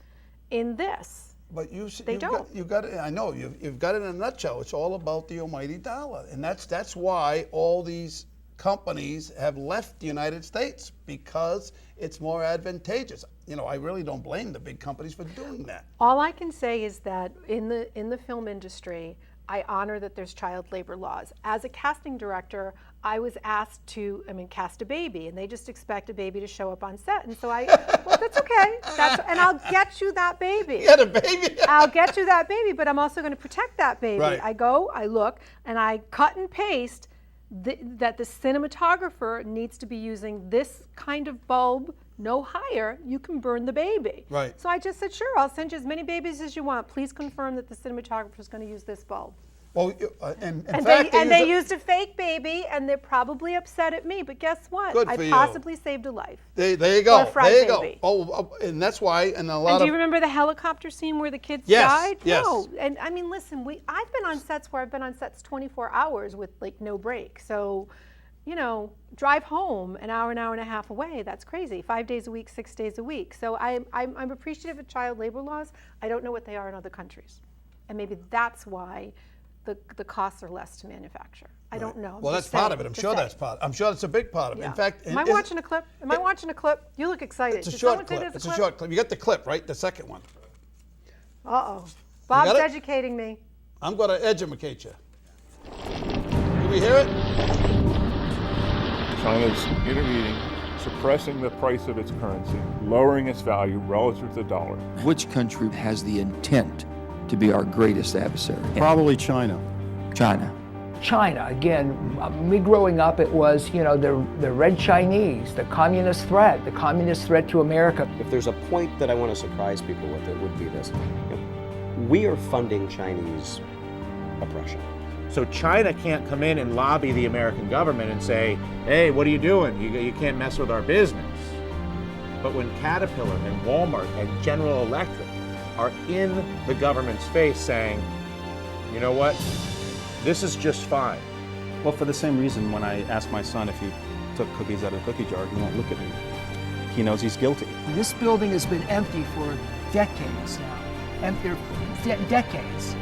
Speaker 2: in this?
Speaker 1: But
Speaker 2: They don't.
Speaker 1: You got it. I know you've got it in a nutshell. It's all about the almighty dollar, and that's why all these companies have left the United States because it's more advantageous. You know, I really don't blame the big companies for doing that.
Speaker 2: All I can say is that in the film industry, I honor that there's child labor laws. As a casting director, I was asked to, cast a baby, and they just expect a baby to show up on set. And so well, that's okay. And I'll get you that baby.
Speaker 1: Get a baby.
Speaker 2: I'll get you that baby, but I'm also going to protect that baby.
Speaker 1: Right.
Speaker 2: I go, I look, and I cut and paste that the cinematographer needs to be using this kind of bulb, no higher, you can burn the baby.
Speaker 1: Right.
Speaker 2: So I just said, sure, I'll send you as many babies as you want. Please confirm that the cinematographer is going to use this bulb.
Speaker 1: Well, in
Speaker 2: And
Speaker 1: fact,
Speaker 2: they used a fake baby, and they're probably upset at me. But guess what?
Speaker 1: Good for
Speaker 2: I
Speaker 1: you.
Speaker 2: possibly saved a life.
Speaker 1: there you go.
Speaker 2: Or a fried
Speaker 1: There you go.
Speaker 2: baby.
Speaker 1: Oh, and that's why, and a lot
Speaker 2: And do
Speaker 1: of.
Speaker 2: you remember the helicopter scene where the kids
Speaker 1: Yes,
Speaker 2: died?
Speaker 1: yes.
Speaker 2: No. And I mean, listen, I've been on sets where I've been on sets 24 hours with like no break. So, you know, drive home an hour and a half away. That's crazy. 5 days a week, 6 days a week. So I'm appreciative of child labor laws. I don't know what they are in other countries, and maybe that's why the costs are less to manufacture. I don't know.
Speaker 1: Well, that's part of it. I'm sure that's part. I'm sure that's a big part of it.
Speaker 2: Yeah.
Speaker 1: In fact,
Speaker 2: am I watching a clip? Am I watching a clip? You look excited.
Speaker 1: It's a
Speaker 2: Did
Speaker 1: short
Speaker 2: someone say
Speaker 1: clip.
Speaker 2: there's
Speaker 1: It's
Speaker 2: a
Speaker 1: a
Speaker 2: clip?
Speaker 1: short clip. You got the clip, right? The second one.
Speaker 2: Uh-oh. Bob's
Speaker 1: got it?
Speaker 2: educating me.
Speaker 1: I'm going to educate you. Can we hear it?
Speaker 3: China's intervening, suppressing the price of its currency, lowering its value relative to the dollar.
Speaker 4: Which country has the intent to be our greatest adversary?
Speaker 5: Probably China.
Speaker 4: China.
Speaker 6: China, again, me growing up, it was, you know, the Red Chinese, the communist threat to America.
Speaker 7: If there's a point that I want to surprise people with, it would be this. You know, we are funding Chinese oppression.
Speaker 5: So China can't come in and lobby the American government and say, hey, what are you doing? You can't mess with our business. But when Caterpillar and Walmart and General Electric are in the government's face saying, you know what, this is just fine.
Speaker 8: Well, for the same reason, when I ask my son if he took cookies out of the cookie jar, he won't look at me. He knows he's guilty.
Speaker 6: This building has been empty for decades now. Empty decades.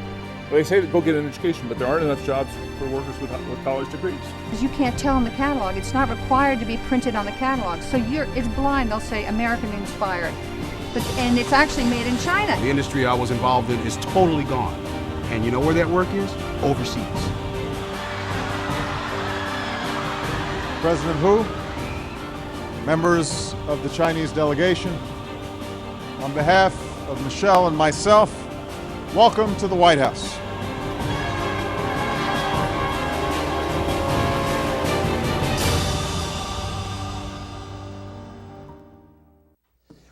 Speaker 3: Well, they say to go get an education, but there aren't enough jobs for workers with college degrees.
Speaker 9: Because you can't tell in the catalog. It's not required to be printed on the catalog. So it's blind. They'll say American inspired. And it's actually made in China.
Speaker 10: The industry I was involved in is totally gone. And you know where that work is? Overseas.
Speaker 11: President Hu, members of the Chinese delegation, on behalf of Michelle and myself, welcome to the White House.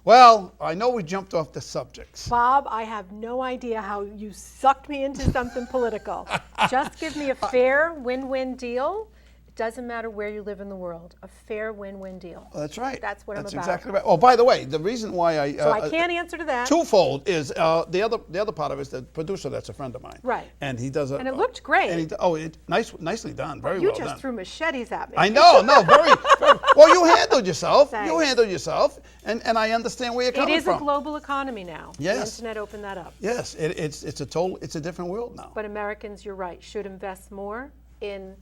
Speaker 1: Well, I know we jumped off the subjects.
Speaker 2: Bob, I have no idea how you sucked me into something political. Just give me a fair win-win deal. It doesn't matter where you live in the world. A fair win-win deal.
Speaker 1: That's right.
Speaker 2: That's what I'm about.
Speaker 1: That's exactly right. Oh, by the way, the reason why I...
Speaker 2: So I can't answer to that.
Speaker 1: Twofold is the other part of it is the producer that's a friend of mine.
Speaker 2: Right.
Speaker 1: And he does a...
Speaker 2: And it looked great.
Speaker 1: And nicely done. Very well done.
Speaker 2: You just threw machetes at me.
Speaker 1: I know. No, very well, you handled yourself.
Speaker 2: Thanks.
Speaker 1: You handled yourself. And I understand where you're coming from.
Speaker 2: It is a global economy now.
Speaker 1: Yes.
Speaker 2: The internet opened that up.
Speaker 1: Yes. It's a different world now.
Speaker 2: But Americans, you're right, should invest more in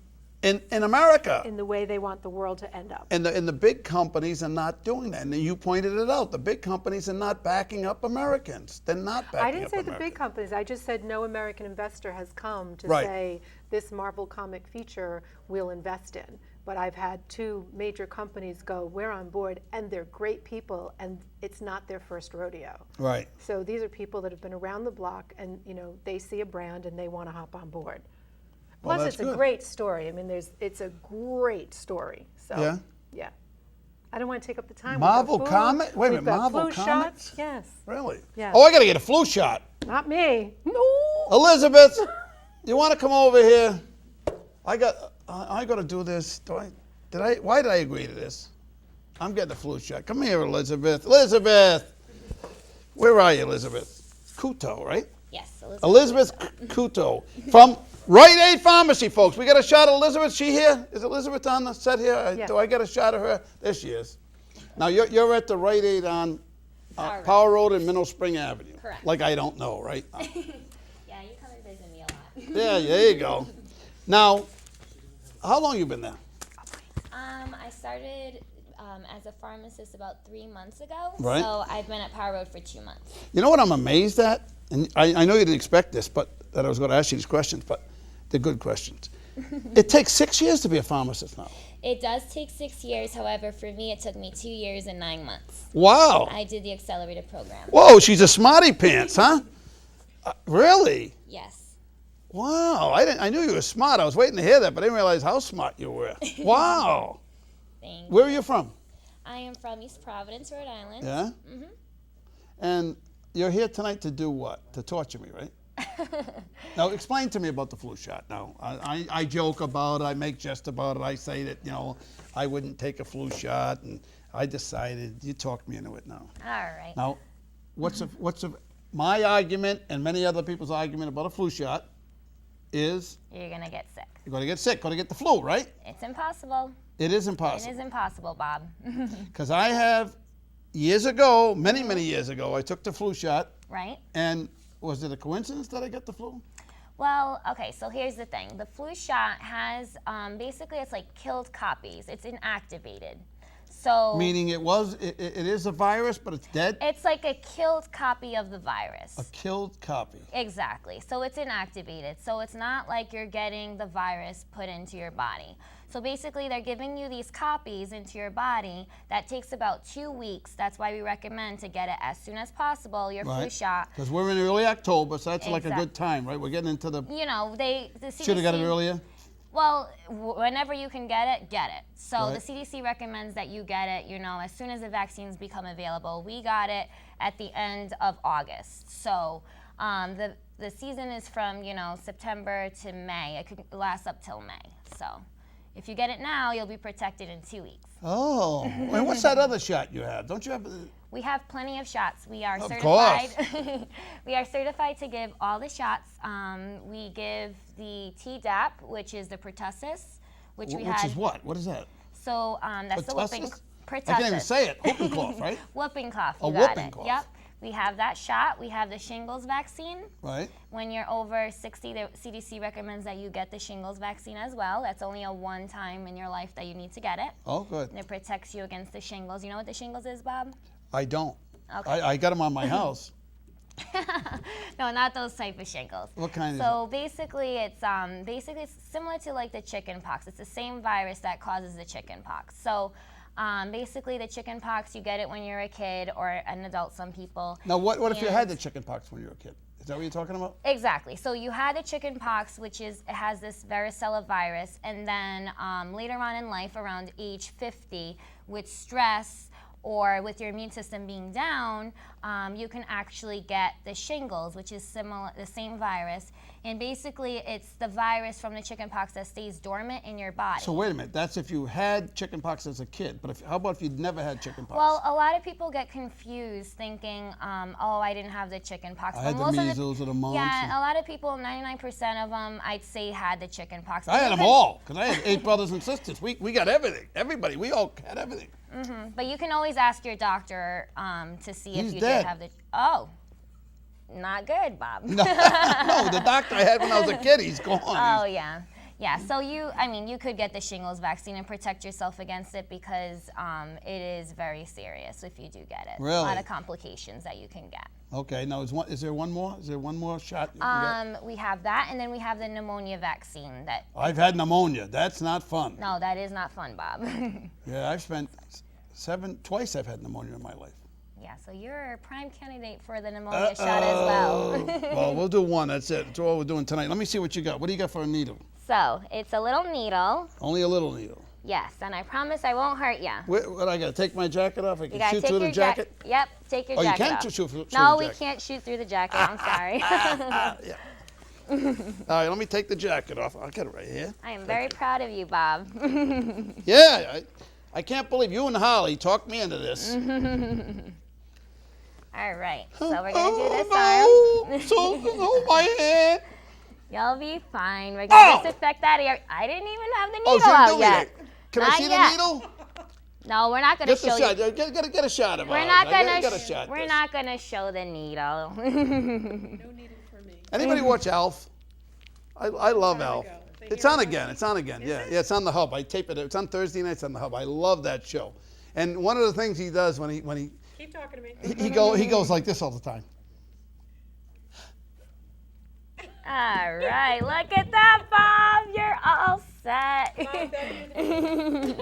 Speaker 1: America.
Speaker 2: In the way they want the world to end up.
Speaker 1: And the big companies are not doing that. And you pointed it out. The big companies are not backing up Americans. They're not backing up
Speaker 2: I didn't say
Speaker 1: Americans.
Speaker 2: the big companies. I just said no American investor has come to
Speaker 1: Right.
Speaker 2: say this Marvel comic feature we'll invest in. But I've had two major companies go, we're on board, and they're great people, and it's not their first rodeo.
Speaker 1: Right.
Speaker 2: So these are people that have been around the block, and they see a brand and they want to hop on board.
Speaker 1: Well,
Speaker 2: Plus,
Speaker 1: that's
Speaker 2: it's a
Speaker 1: good.
Speaker 2: great story. I mean, it's a great story. So yeah. I don't want to take up the time.
Speaker 1: Marvel
Speaker 2: We've got food,
Speaker 1: comic? Wait a
Speaker 2: we've
Speaker 1: minute,
Speaker 2: got
Speaker 1: Marvel
Speaker 2: flu
Speaker 1: comics?
Speaker 2: shots. Yes.
Speaker 1: Really?
Speaker 2: Yes.
Speaker 1: Oh, I got to get a flu shot.
Speaker 2: Not me. No.
Speaker 1: Elizabeth, you want to come over here? I got to do this. Why did I agree to this? I'm getting a flu shot. Come here, Elizabeth. Elizabeth! Where are you, Elizabeth? Kuto, right?
Speaker 12: Yes,
Speaker 1: Elizabeth Kuto from Rite Aid Pharmacy, folks. We got a shot of Elizabeth. She here? Is Elizabeth on the set here?
Speaker 2: Yes.
Speaker 1: Do I get a shot of her? There she is. Now, you're at the Rite Aid on Power Road and Mineral Spring Avenue.
Speaker 12: Correct.
Speaker 1: Like I don't know, right?
Speaker 12: Yeah, you come and visit me a lot.
Speaker 1: Yeah, there you go. Now, how long you been there?
Speaker 12: I started as a pharmacist about 3 months ago.
Speaker 1: Right.
Speaker 12: So I've been at Power Road for 2 months.
Speaker 1: You know what I'm amazed at? And I know you didn't expect this, but that I was going to ask you these questions, but they're good questions. It takes 6 years to be a pharmacist now.
Speaker 12: It does take 6 years. However, for me, it took me 2 years and 9 months.
Speaker 1: Wow.
Speaker 12: I did the accelerated program.
Speaker 1: Whoa, she's a smarty pants, huh? Really?
Speaker 12: Yes.
Speaker 1: Wow. I knew you were smart. I was waiting to hear that, but I didn't realize how smart you were. Wow.
Speaker 12: Thanks.
Speaker 1: Where are you from?
Speaker 12: I am from East Providence, Rhode Island.
Speaker 1: Yeah?
Speaker 12: Mm-hmm.
Speaker 1: And you're here tonight to do what? To torture me, right? Now, explain to me about the flu shot. Now, I joke about it. I make jest about it. I say that, I wouldn't take a flu shot, and I decided. You talked me into it now.
Speaker 12: All right.
Speaker 1: Now, my argument and many other people's argument about a flu shot is
Speaker 12: You're going to get sick.
Speaker 1: you're going to get sick, going to get the flu, right?
Speaker 12: It's impossible.
Speaker 1: It is impossible.
Speaker 12: It is impossible, Bob.
Speaker 1: Because I have, years ago, many, many years ago, I took the flu shot.
Speaker 12: Right.
Speaker 1: And was it a coincidence that I got the flu?
Speaker 12: Well, okay, so here's the thing. The flu shot has, basically it's like killed copies. It's inactivated. So
Speaker 1: Meaning it is a virus, but it's dead?
Speaker 12: it's like a killed copy of the virus.
Speaker 1: A killed copy.
Speaker 12: Exactly. So it's inactivated. So it's not like you're getting the virus put into your body. So basically they're giving you these copies into your body. That takes about 2 weeks. That's why we recommend to get it as soon as possible, your flu shot.
Speaker 1: Because we're in early October, so that's like a
Speaker 12: Exact-
Speaker 1: good time, right? We're getting into the...
Speaker 12: You know, the CDC...
Speaker 1: Should have got it earlier?
Speaker 12: Well, whenever you can get it, get it. So
Speaker 1: Right.
Speaker 12: the CDC recommends that you get it, as soon as the vaccines become available. We got it at the end of August. So The season is from, September to May. It could last up till May. So if you get it now, you'll be protected in 2 weeks.
Speaker 1: Oh, and what's that other shot you have? Don't you have?
Speaker 12: We have plenty of shots. We are
Speaker 1: Of
Speaker 12: certified. We are certified to give all the shots. We give the Tdap, which is the pertussis, which
Speaker 1: is what? What is that?
Speaker 12: So that's the whooping.
Speaker 1: Pertussis?
Speaker 12: Pertussis.
Speaker 1: I can't even say it. Whooping cough, right?
Speaker 12: Whooping cough.
Speaker 1: A
Speaker 12: You got
Speaker 1: whooping
Speaker 12: it.
Speaker 1: cough.
Speaker 12: Yep. We have that shot. We have the shingles vaccine.
Speaker 1: Right.
Speaker 12: When you're over 60, the CDC recommends that you get the shingles vaccine as well. That's only a one time in your life that you need to get it.
Speaker 1: Oh, good.
Speaker 12: And it protects you against the shingles. You know what the shingles is, Bob?
Speaker 1: I don't.
Speaker 12: Okay.
Speaker 1: I got them on my house.
Speaker 12: No, not those type of shingles.
Speaker 1: What kind
Speaker 12: So basically, it's similar to like the chicken pox. It's the same virus that causes the chicken pox. So basically, the chicken pox, you get it when you're a kid or an adult. Some people.
Speaker 1: Now, what if you
Speaker 12: And-
Speaker 1: had the chicken pox when you were a kid? Is that what you're talking about?
Speaker 12: Exactly. So you had the chicken pox, it has this varicella virus, and then later on in life, around age 50, with stress or with your immune system being down, you can actually get the shingles, which is similar, the same virus. And basically, it's the virus from the chickenpox that stays dormant in your body.
Speaker 1: So wait a minute. That's if you had chicken pox as a kid. But how about if you'd never had chicken pox?
Speaker 12: Well, a lot of people get confused thinking, oh, I didn't have the chicken pox.
Speaker 1: I had the measles or the mumps.
Speaker 12: Yeah, a lot of people, 99% of them, I'd say had the chicken pox.
Speaker 1: I had them all because I had 8 brothers and sisters. We got everything. Everybody. We all had everything.
Speaker 12: Mm-hmm. But you can always ask your doctor to see if
Speaker 1: He's
Speaker 12: you
Speaker 1: dead.
Speaker 12: did have the. Oh, not good, Bob.
Speaker 1: No, the doctor I had when I was a kid, he's gone.
Speaker 12: Oh yeah, yeah. So you could get the shingles vaccine and protect yourself against it because it is very serious if you do get it.
Speaker 1: Really?
Speaker 12: A lot of complications that you can get.
Speaker 1: Okay. Now, is there one more? Is there one more shot you can get?
Speaker 12: We have that, and then we have the pneumonia vaccine. That.
Speaker 1: I've had pneumonia. That's not fun.
Speaker 12: No, that is not fun, Bob.
Speaker 1: Yeah, I've spent twice I've had pneumonia in my life.
Speaker 12: Yeah, so you're a prime candidate for the pneumonia shot as well.
Speaker 1: Well, we'll do one. That's it. That's all we're doing tonight. Let me see what you got. What do you got for a needle?
Speaker 12: So it's a little needle.
Speaker 1: Only a little needle.
Speaker 12: Yes, and I promise I won't hurt you.
Speaker 1: What I got to take my jacket off? I
Speaker 12: You
Speaker 1: can
Speaker 12: gotta
Speaker 1: shoot
Speaker 12: take
Speaker 1: through
Speaker 12: your
Speaker 1: the jacket?
Speaker 12: Yep, take your
Speaker 1: Oh, you
Speaker 12: jacket
Speaker 1: can't
Speaker 12: off.
Speaker 1: shoot through the
Speaker 12: No, we
Speaker 1: jacket.
Speaker 12: can't shoot through the jacket. I'm sorry.
Speaker 1: Yeah. All right, let me take the jacket off. I'll get it right here.
Speaker 12: I am very proud of you, Bob.
Speaker 1: Yeah, I can't believe you and Holly talked me into this.
Speaker 12: All right, so we're gonna do this
Speaker 1: arm. My hand.
Speaker 12: You'll be fine. We're gonna disinfect that area. I didn't even have the needle out yet.
Speaker 1: Can I
Speaker 12: Not
Speaker 1: see
Speaker 12: yet.
Speaker 1: the needle?
Speaker 12: No, we're not gonna
Speaker 1: Just
Speaker 12: show
Speaker 1: a shot.
Speaker 12: you.
Speaker 1: Get a shot of
Speaker 12: We're
Speaker 1: ours.
Speaker 12: not
Speaker 1: I
Speaker 12: gonna.
Speaker 1: gotta shot
Speaker 12: We're
Speaker 1: this.
Speaker 12: not gonna show the needle.
Speaker 1: Anybody watch Alf? I love Alf. It's on again. It's on again. Yeah, it's on the Hub. I tape it. It's on Thursday nights on the Hub. I love that show. And one of the things he does when he
Speaker 2: Keep talking to me.
Speaker 1: he goes like this all the time.
Speaker 12: All right, look at that, Bob. You're all set.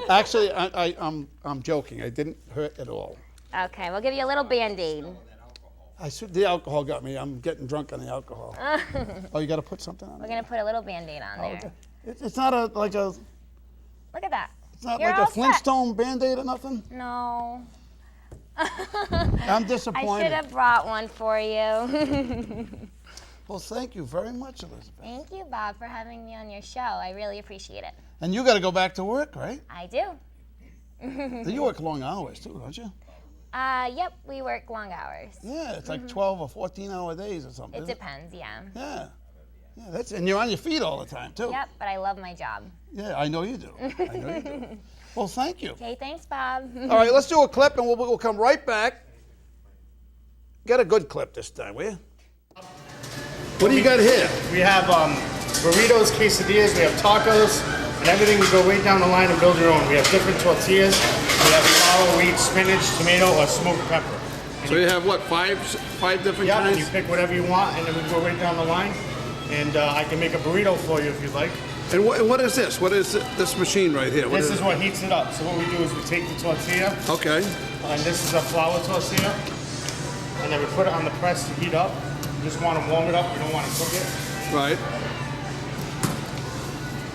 Speaker 1: Actually, I'm joking. I didn't hurt at all.
Speaker 12: Okay, we'll give you a little Band-Aid.
Speaker 1: The alcohol got me. I'm getting drunk on the alcohol. Oh, you got to put something on.
Speaker 12: We're gonna put a little Band-Aid on there.
Speaker 1: Okay. It's not like a.
Speaker 12: Look at that.
Speaker 1: It's not
Speaker 12: You're
Speaker 1: like
Speaker 12: all
Speaker 1: a
Speaker 12: set.
Speaker 1: Flintstone Band-Aid or nothing.
Speaker 12: No.
Speaker 1: I'm disappointed.
Speaker 12: I should have brought one for you.
Speaker 1: Well, thank you very much, Elizabeth.
Speaker 12: Thank you, Bob, for having me on your show. I really appreciate it.
Speaker 1: And you got to go back to work, right?
Speaker 12: I do.
Speaker 1: You work long hours too, don't you?
Speaker 12: Yep, we work long hours.
Speaker 1: Yeah, it's like 12 or 14-hour days or something.
Speaker 12: It
Speaker 1: isn't
Speaker 12: depends, yeah.
Speaker 1: Yeah. Yeah, and you're on your feet all the time too.
Speaker 12: Yep, but I love my job.
Speaker 1: Yeah, I know you do. I know you do. Well, thank you.
Speaker 12: Okay, thanks, Bob.
Speaker 1: All right, let's do a clip and we'll come right back. Get a good clip this time, will you? What do you got here?
Speaker 13: We have burritos, quesadillas, we have tacos, and everything. We go right down the line and build your own. We have different tortillas. We have flour, wheat, spinach, tomato, or smoked pepper.
Speaker 1: So you have what, five different
Speaker 13: Yeah,
Speaker 1: kinds?
Speaker 13: and you pick whatever you want, and then we go right down the line. And I can make a burrito for you if you'd like.
Speaker 1: And what is this? What is this machine right here?
Speaker 13: This is what heats it up. So what we do is we take the tortilla.
Speaker 1: Okay.
Speaker 13: And this is a flour tortilla. And then we put it on the press to heat up. You just want to warm it up. You don't want to cook it.
Speaker 1: Right.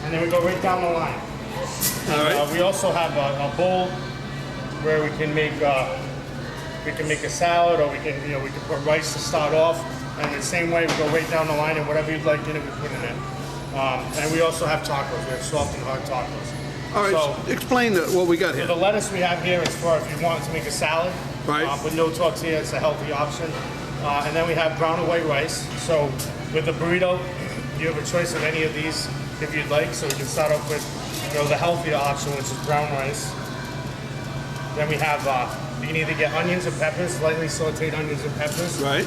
Speaker 13: And then we go right down the line.
Speaker 1: All right.
Speaker 13: We also have a bowl where we can make a salad, or we can put rice to start off. And the same way, we go right down the line, and whatever you'd like in it, we put in it. And we also have tacos. We have soft and hard tacos.
Speaker 1: All right,
Speaker 13: So,
Speaker 1: explain what we got
Speaker 13: so
Speaker 1: here.
Speaker 13: the lettuce we have here is for if you want to make a salad.
Speaker 1: Right.
Speaker 13: With no tortilla, it's a healthy option. And then we have brown and white rice. So with the burrito, you have a choice of any of these if you'd like. So we can start off with the healthier option, which is brown rice. Then we have, you can either get onions and peppers, lightly sauteed onions and peppers.
Speaker 1: Right.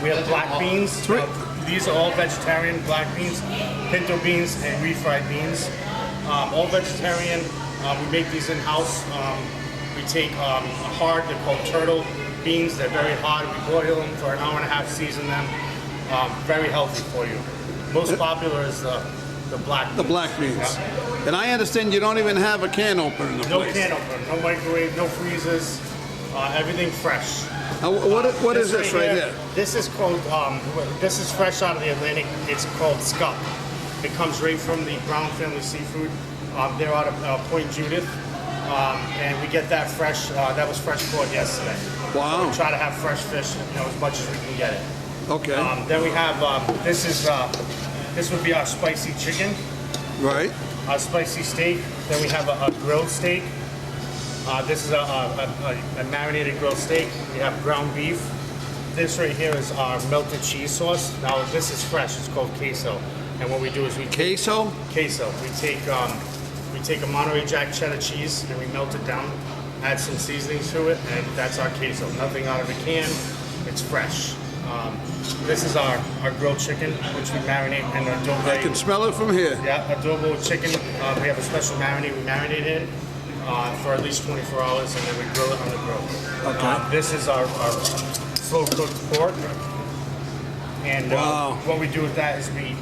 Speaker 13: We have black beans. These are all vegetarian black beans, pinto beans, and refried beans. All vegetarian. We make these in-house. We take hard, they're called turtle beans. They're very hard. We boil them for an hour and a half, season them. Very healthy for you. Most popular is the black beans.
Speaker 1: The black beans.
Speaker 13: Yeah.
Speaker 1: And I understand you don't even have a can opener in the
Speaker 13: No
Speaker 1: place.
Speaker 13: can opener, no microwave, no freezers, everything fresh.
Speaker 1: What is this right here?
Speaker 13: This is called, this is fresh out of the Atlantic. It's called scup. It comes right from the Brown Family Seafood. They're out of Point Judith. And we get that fresh, that was fresh caught yesterday.
Speaker 1: Wow.
Speaker 13: So we try to have fresh fish, as much as we can get it.
Speaker 1: Okay.
Speaker 13: Then we have, this would be our spicy chicken.
Speaker 1: Right.
Speaker 13: Our spicy steak. Then we have a grilled steak. This is a marinated grilled steak. We have ground beef. This right here is our melted cheese sauce. Now this is fresh. It's called queso. And what we do is we
Speaker 1: queso.
Speaker 13: Queso. We take a Monterey Jack cheddar cheese and we melt it down. Add some seasonings to it, and that's our queso. Nothing out of a can. It's fresh. This is our grilled chicken, which we marinate in adobo.
Speaker 1: I can smell it from here.
Speaker 13: Yeah, adobo chicken. We have a special marinade. We marinate it for at least 24 hours, and then we grill it on the grill.
Speaker 1: Okay.
Speaker 13: This is our slow cooked pork. And what we do with that is we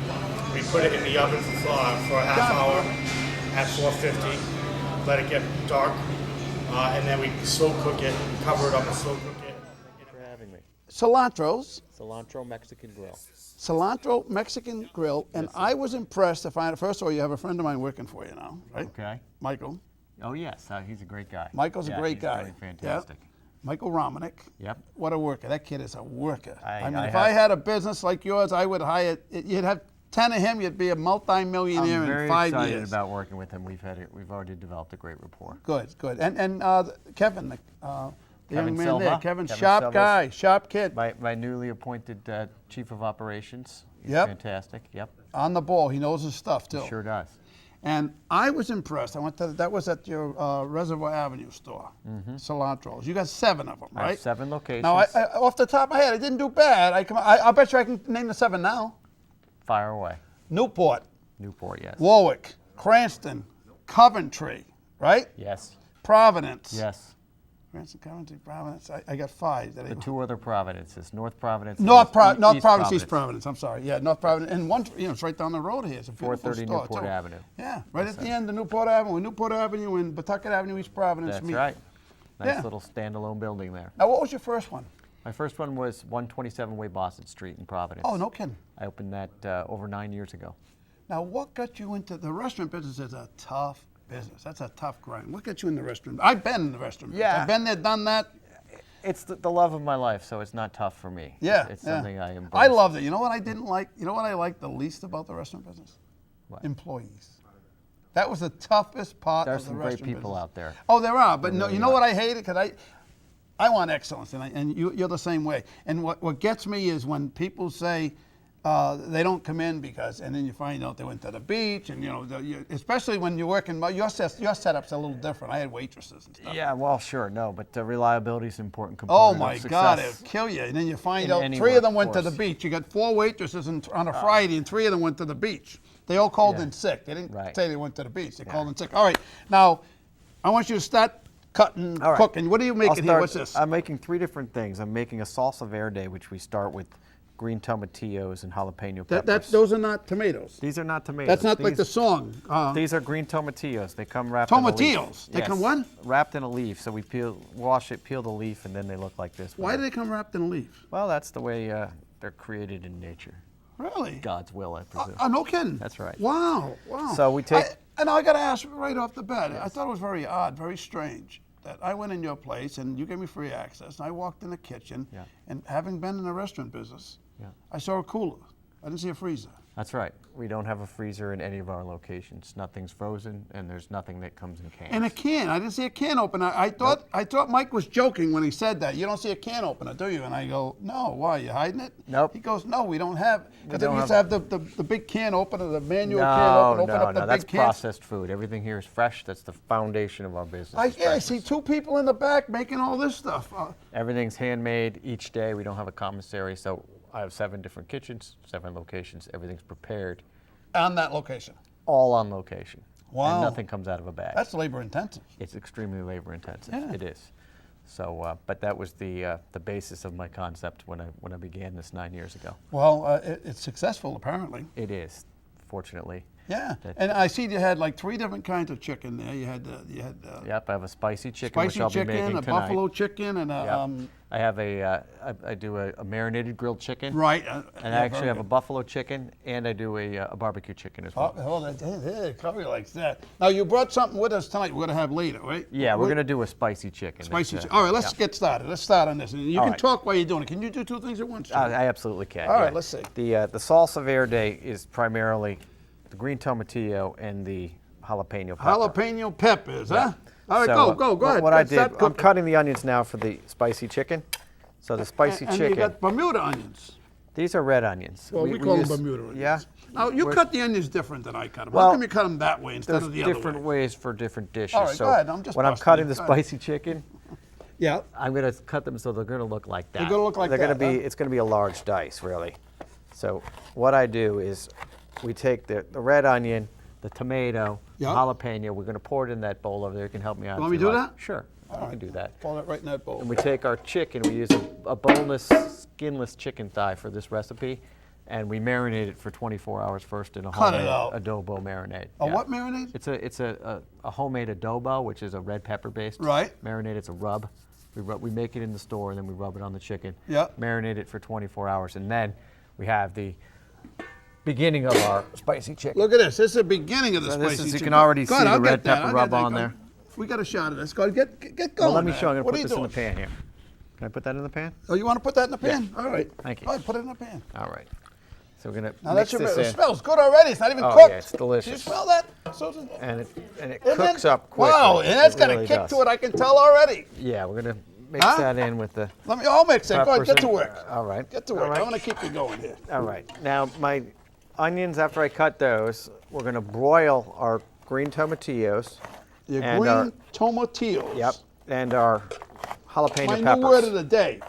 Speaker 13: put it in the oven for a half hour at 450. Let it get dark, and then we slow cook it, cover it up and slow cook it.
Speaker 5: For having me.
Speaker 1: Cilantro
Speaker 5: Mexican grill.
Speaker 1: Cilantro Mexican grill, and I was impressed to find. First of all, you have a friend of mine working for you now, right?
Speaker 5: Okay.
Speaker 1: Michael.
Speaker 5: Oh yes, he's a great guy.
Speaker 1: Michael's a great guy.
Speaker 5: Really fantastic.
Speaker 1: Yeah. Michael Romanek.
Speaker 5: Yep.
Speaker 1: What a worker. That kid is a worker.
Speaker 5: I
Speaker 1: if I had a business like yours, I would hire. You'd have 10 of him. You'd be a multi-millionaire in 5 years.
Speaker 5: I'm very excited about working with him. We've already developed a great rapport.
Speaker 1: Good. And Kevin, the young man
Speaker 5: Silva.
Speaker 1: there, Kevin,
Speaker 5: Kevin
Speaker 1: sharp
Speaker 5: Silva's
Speaker 1: guy, sharp kid.
Speaker 5: My newly appointed chief of operations. He's fantastic. Yep.
Speaker 1: On the ball. He knows his stuff too.
Speaker 5: He sure does.
Speaker 1: And I was impressed. That was at your Reservoir Avenue store, Cilantros. You got 7 of them, right?
Speaker 5: I have 7 locations.
Speaker 1: Now, off the top of my head, I didn't do bad. I'll bet you I can name the 7 now.
Speaker 5: Fire away.
Speaker 1: Newport,
Speaker 5: yes.
Speaker 1: Warwick, Cranston, Coventry, right?
Speaker 5: Yes.
Speaker 1: Providence.
Speaker 5: Yes.
Speaker 1: Cranston, Coventry, Providence. I got 5.
Speaker 5: The 2 other Providences, North Providence.
Speaker 1: North Providence, East Providence. I'm sorry. Yeah, North Providence. And one, it's right down the road here. It's a beautiful
Speaker 5: 430
Speaker 1: store,
Speaker 5: Newport
Speaker 1: too.
Speaker 5: Avenue.
Speaker 1: Yeah, right at the end of Newport Avenue. Newport Avenue and Pawtucket Avenue, East Providence
Speaker 5: That's
Speaker 1: meet.
Speaker 5: right. Nice
Speaker 1: Yeah.
Speaker 5: little standalone building there.
Speaker 1: Now, what was your first one?
Speaker 5: My first one was 127 Way Boston Street in Providence.
Speaker 1: Oh, no kidding.
Speaker 5: I opened that over 9 years ago.
Speaker 1: Now, what got you into the restaurant business? Is a tough business. That's a tough grind. What got you in the restaurant? I've been in the restaurant business.
Speaker 5: Yeah.
Speaker 1: I've been there, done that.
Speaker 5: It's the love of my life, so it's not tough for me.
Speaker 1: Yeah.
Speaker 5: It's something I embrace.
Speaker 1: I loved it. You know what I didn't like? You know what I liked the least about the restaurant business?
Speaker 5: What?
Speaker 1: Employees. That was the toughest part
Speaker 5: There's
Speaker 1: of the
Speaker 5: some
Speaker 1: restaurant
Speaker 5: great people
Speaker 1: business.
Speaker 5: out there.
Speaker 1: Oh, there are. But no,
Speaker 5: really
Speaker 1: you know
Speaker 5: are.
Speaker 1: what I hated? Because I want excellence, and you're the same way. And what gets me is when people say they don't come in because, and then you find out they went to the beach, and especially when you're working, your setup's a little different. I had waitresses and stuff.
Speaker 5: Yeah, well, sure, no, but reliability is an important
Speaker 1: Oh
Speaker 5: component
Speaker 1: my
Speaker 5: of
Speaker 1: God,
Speaker 5: success.
Speaker 1: it'll kill you. And then you find
Speaker 5: In
Speaker 1: out
Speaker 5: any
Speaker 1: 3 of them went to the
Speaker 5: workforce.
Speaker 1: beach. You got 4 waitresses on a Friday, and 3 of them went to the beach. They all called in sick. They didn't say they went to the beach. They called in sick. All right, now I want you to start cutting, cooking. What are you making here? What's this?
Speaker 5: I'm making 3 different things. I'm making a salsa verde, which we start with green tomatillos and jalapeno peppers.
Speaker 1: Those are not tomatoes.
Speaker 5: These are not tomatoes.
Speaker 1: That's not like the song.
Speaker 5: These are green tomatillos. They come wrapped in a leaf.
Speaker 1: Tomatillos? They come what?
Speaker 5: Wrapped in a leaf. So we wash it, peel the leaf, and then they look like this.
Speaker 1: Why do they come wrapped in a leaf?
Speaker 5: Well, that's the way they're created in nature.
Speaker 1: Really?
Speaker 5: God's will, I presume.
Speaker 1: No kidding.
Speaker 5: That's right.
Speaker 1: Wow.
Speaker 5: So we take...
Speaker 1: And I got to ask right off the bat, I thought it was very odd, very strange. that I went in your place and you gave me free access. And I walked in the kitchen,
Speaker 14: Yeah.
Speaker 1: and having been in the restaurant business,
Speaker 14: Yeah.
Speaker 1: I saw a cooler. I didn't see a freezer.
Speaker 14: That's right. We don't have a freezer in any of our locations. Nothing's frozen, and there's nothing that comes in cans.
Speaker 1: And a can. I didn't see a can opener. I thought Mike was joking when he said that. You don't see a can opener, do you? And I go, no. Why? You hiding it?
Speaker 14: Nope.
Speaker 1: He goes, no, we don't have. Because
Speaker 14: don't
Speaker 1: we used to have the big can opener, the manual can
Speaker 14: No,
Speaker 1: open up the
Speaker 14: that's
Speaker 1: big can.
Speaker 14: processed food. Everything here is fresh. That's the foundation of our business.
Speaker 1: I see two people in the back making all this stuff.
Speaker 14: Everything's handmade each day. We don't have a commissary, so I have 7 different kitchens, 7 locations. Everything's prepared.
Speaker 1: On that location.
Speaker 14: All on location.
Speaker 1: Wow.
Speaker 14: And nothing comes out of a bag.
Speaker 1: That's labor intensive.
Speaker 14: It's extremely labor intensive.
Speaker 1: Yeah.
Speaker 14: It is. So, but that was the basis of my concept when I began this 9 years ago.
Speaker 1: Well, it's successful apparently.
Speaker 14: It is, fortunately.
Speaker 1: Yeah, and I see you had like 3 different kinds of chicken there. You had
Speaker 14: Yep, I have a spicy chicken, which
Speaker 1: spicy
Speaker 14: I'll be making
Speaker 1: chicken, a
Speaker 14: tonight.
Speaker 1: buffalo chicken, and a
Speaker 14: Yep. I have I do a marinated grilled chicken.
Speaker 1: Right.
Speaker 14: And
Speaker 1: yeah,
Speaker 14: I actually
Speaker 1: very
Speaker 14: have a
Speaker 1: good.
Speaker 14: buffalo chicken, and I do a barbecue chicken as well.
Speaker 1: Probably like that. Now you brought something with us tonight. We're gonna have later, right?
Speaker 14: Yeah, we're gonna do a spicy chicken.
Speaker 1: Spicy.
Speaker 14: It's,
Speaker 1: All right, let's
Speaker 14: yeah.
Speaker 1: get started. Let's start on this. And you
Speaker 14: All
Speaker 1: can
Speaker 14: right.
Speaker 1: talk while you're doing it. Can you do 2 things at once? Jimmy?
Speaker 14: I absolutely can.
Speaker 1: All right,
Speaker 14: yeah.
Speaker 1: let's see.
Speaker 14: The salsa verde is primarily the green tomatillo and the jalapeno pepper.
Speaker 1: Jalapeno peppers, huh? All right,
Speaker 14: So,
Speaker 1: go ahead.
Speaker 14: What I
Speaker 1: Let's start
Speaker 14: did, I'm
Speaker 1: cooking.
Speaker 14: cutting the onions now for the spicy chicken. So the spicy
Speaker 1: and
Speaker 14: chicken.
Speaker 1: you got Bermuda onions.
Speaker 14: These are red onions.
Speaker 1: Well, we call
Speaker 14: use-
Speaker 1: them Bermuda onions.
Speaker 14: Yeah.
Speaker 1: Now you
Speaker 14: We're-
Speaker 1: cut the onions different than I cut them. How
Speaker 14: Well,
Speaker 1: come you cut them that way instead
Speaker 14: There's
Speaker 1: of the other
Speaker 14: different
Speaker 1: way?
Speaker 14: ways for different dishes.
Speaker 1: All right,
Speaker 14: so
Speaker 1: go ahead. I'm just
Speaker 14: when I'm
Speaker 1: busting
Speaker 14: cutting
Speaker 1: you.
Speaker 14: the
Speaker 1: Go ahead.
Speaker 14: spicy chicken,
Speaker 1: Yeah.
Speaker 14: I'm going to cut them so they're going to look like that.
Speaker 1: They're gonna look like
Speaker 14: They're
Speaker 1: that,
Speaker 14: gonna be.
Speaker 1: huh?
Speaker 14: It's going to be a large dice, really. So what I do is, we take the red onion, the tomato, the
Speaker 1: Yeah.
Speaker 14: jalapeno. We're going to pour it in that bowl over there. You can help me out.
Speaker 1: You want
Speaker 14: if
Speaker 1: me to do
Speaker 14: like.
Speaker 1: that?
Speaker 14: Sure.
Speaker 1: All
Speaker 14: I
Speaker 1: right.
Speaker 14: can do that.
Speaker 1: Pour it right in that bowl.
Speaker 14: And we take our chicken. We use a boneless, skinless chicken thigh for this recipe, and we marinate it for 24 hours first in a
Speaker 1: Cut it
Speaker 14: homemade
Speaker 1: out.
Speaker 14: adobo marinade.
Speaker 1: A what marinade?
Speaker 14: It's a homemade adobo, which is a red pepper based
Speaker 1: Right.
Speaker 14: marinade. It's a rub. We make it in the store, and then we rub it on the chicken.
Speaker 1: Yeah.
Speaker 14: Marinate it for 24 hours, and then we have the beginning of our spicy chicken.
Speaker 1: Look at this. This is the beginning of the
Speaker 14: So
Speaker 1: spicy
Speaker 14: this is, you
Speaker 1: chicken.
Speaker 14: can already
Speaker 1: Go
Speaker 14: see
Speaker 1: ahead,
Speaker 14: the
Speaker 1: I'll
Speaker 14: red
Speaker 1: get that.
Speaker 14: pepper
Speaker 1: I'll
Speaker 14: rub
Speaker 1: get that.
Speaker 14: on there.
Speaker 1: We got a shot of this. Go ahead, get going.
Speaker 14: Well, let me
Speaker 1: man.
Speaker 14: show. I'm going to
Speaker 1: What
Speaker 14: put
Speaker 1: are you
Speaker 14: this in the
Speaker 1: doing?
Speaker 14: pan here. Can I put that in the pan?
Speaker 1: Oh, you want to put that in the
Speaker 14: Yeah.
Speaker 1: pan? All right.
Speaker 14: Thank you.
Speaker 1: Go ahead, put it in the pan.
Speaker 14: All right. So we're going to
Speaker 1: Now
Speaker 14: mix
Speaker 1: that
Speaker 14: this
Speaker 1: it
Speaker 14: in.
Speaker 1: smells good already. It's not even
Speaker 14: Oh,
Speaker 1: cooked.
Speaker 14: yeah, it's delicious.
Speaker 1: Do you smell that, Susan?
Speaker 14: And it
Speaker 1: And
Speaker 14: cooks
Speaker 1: then-
Speaker 14: up quickly.
Speaker 1: Wow, and that's
Speaker 14: It
Speaker 1: got
Speaker 14: really
Speaker 1: a kick
Speaker 14: does.
Speaker 1: to it. I can tell already.
Speaker 14: Yeah, we're going to mix
Speaker 1: Huh?
Speaker 14: that in with the
Speaker 1: I'll mix it. Go ahead,
Speaker 14: peppers
Speaker 1: get to
Speaker 14: and-
Speaker 1: work.
Speaker 14: All right.
Speaker 1: Get to
Speaker 14: All
Speaker 1: work.
Speaker 14: right.
Speaker 1: I'm going to keep you going here.
Speaker 14: All right. Now, my onions, after I cut those, we're going to broil our green tomatillos.
Speaker 1: Your
Speaker 14: and
Speaker 1: green
Speaker 14: our-
Speaker 1: tomatillos.
Speaker 14: Yep. And our jalapeno
Speaker 1: My
Speaker 14: peppers.
Speaker 1: new word of the day.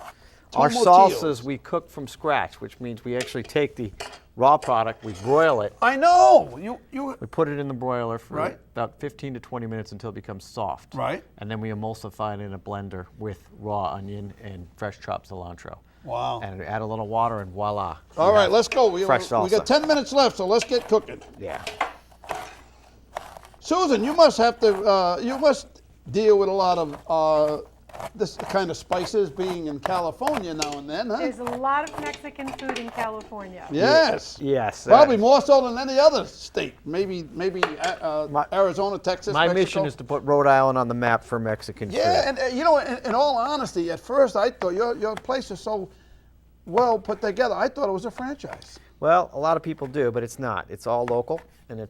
Speaker 14: Our
Speaker 1: Tomatillos.
Speaker 14: salsas we cook from scratch, which means we actually take the raw product, we broil it,
Speaker 1: I know. You.
Speaker 14: we put it in the broiler for
Speaker 1: Right.
Speaker 14: about 15 to 20 minutes until it becomes soft.
Speaker 1: Right.
Speaker 14: And then we emulsify it in a blender with raw onion and fresh chopped cilantro.
Speaker 1: Wow.
Speaker 14: And add a little water and voila.
Speaker 1: All
Speaker 14: you
Speaker 1: right,
Speaker 14: have
Speaker 1: let's go. We
Speaker 14: fresh salsa.
Speaker 1: got 10 minutes left, so let's get cooking.
Speaker 14: Yeah.
Speaker 1: Susan, you must have to. You must deal with a lot of this kind of spices, being in California now and then, huh?
Speaker 2: There's a lot of Mexican food in California.
Speaker 1: Yes.
Speaker 14: Yes.
Speaker 1: Probably more so than any other state. Maybe Arizona, Texas,
Speaker 14: My
Speaker 1: Mexico.
Speaker 14: mission is to put Rhode Island on the map for Mexican
Speaker 1: Yeah,
Speaker 14: food.
Speaker 1: and you know, in all honesty, at first I thought your place is so well put together. I thought it was a franchise.
Speaker 14: Well, a lot of people do, but it's not. It's all local, and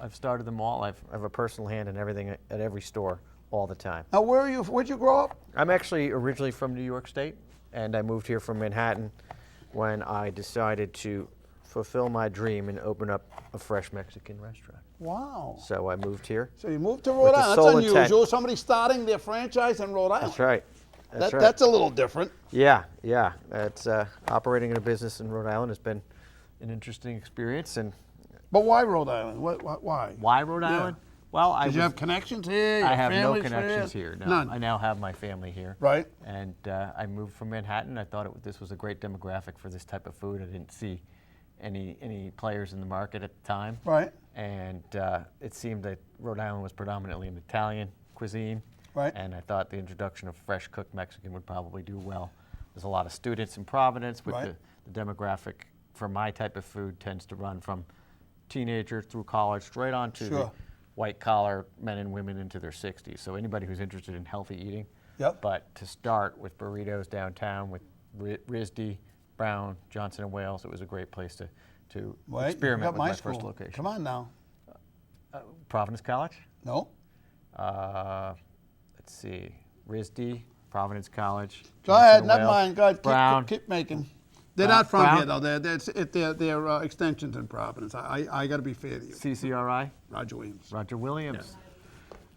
Speaker 14: I've started them all. I have a personal hand in everything at every store all the time.
Speaker 1: Now, where'd you grow up?
Speaker 14: I'm actually originally from New York State, and I moved here from Manhattan when I decided to fulfill my dream and open up a fresh Mexican restaurant.
Speaker 1: Wow.
Speaker 14: So I moved here.
Speaker 1: So you moved to
Speaker 14: with
Speaker 1: Rhode
Speaker 14: the
Speaker 1: Island.
Speaker 14: sole
Speaker 1: That's unusual.
Speaker 14: intent-
Speaker 1: Somebody starting their franchise in Rhode Island.
Speaker 14: That's right. That's right.
Speaker 1: That's a little different.
Speaker 14: Yeah. It's operating in a business in Rhode Island has been an interesting experience. And
Speaker 1: But why Rhode Island? Why?
Speaker 14: why Rhode
Speaker 1: Yeah.
Speaker 14: Island? Well,
Speaker 1: Did you have connections here? Your
Speaker 14: I have no
Speaker 1: family's
Speaker 14: connections here. No,
Speaker 1: None.
Speaker 14: I now have my family here.
Speaker 1: Right.
Speaker 14: And I moved from Manhattan. I thought this was a great demographic for this type of food. I didn't see any players in the market at the time.
Speaker 1: Right.
Speaker 14: And it seemed that Rhode Island was predominantly an Italian cuisine.
Speaker 1: Right.
Speaker 14: And I thought the introduction of fresh cooked Mexican would probably do well. There's a lot of students in Providence, with
Speaker 1: Right.
Speaker 14: the demographic for my type of food tends to run from teenager through college straight on to
Speaker 1: Sure.
Speaker 14: white collar men and women into their 60s. So anybody who's interested in healthy eating.
Speaker 1: Yep.
Speaker 14: But to start with burritos downtown with RISD, Brown, Johnson & Wales, it was a great place to
Speaker 1: Wait,
Speaker 14: experiment with
Speaker 1: my
Speaker 14: first
Speaker 1: school.
Speaker 14: location.
Speaker 1: Come on now.
Speaker 14: Providence College?
Speaker 1: No.
Speaker 14: Let's see, RISD, Providence College.
Speaker 1: Go
Speaker 14: Johnson
Speaker 1: ahead,
Speaker 14: &
Speaker 1: never
Speaker 14: Wales,
Speaker 1: mind. Go ahead,
Speaker 14: Brown.
Speaker 1: keep making. They're
Speaker 14: Brown-
Speaker 1: not from
Speaker 14: Brown?
Speaker 1: here, though. They're extensions in Providence. I got to be fair to you.
Speaker 14: CCRI?
Speaker 1: Roger Williams.
Speaker 14: Roger Williams.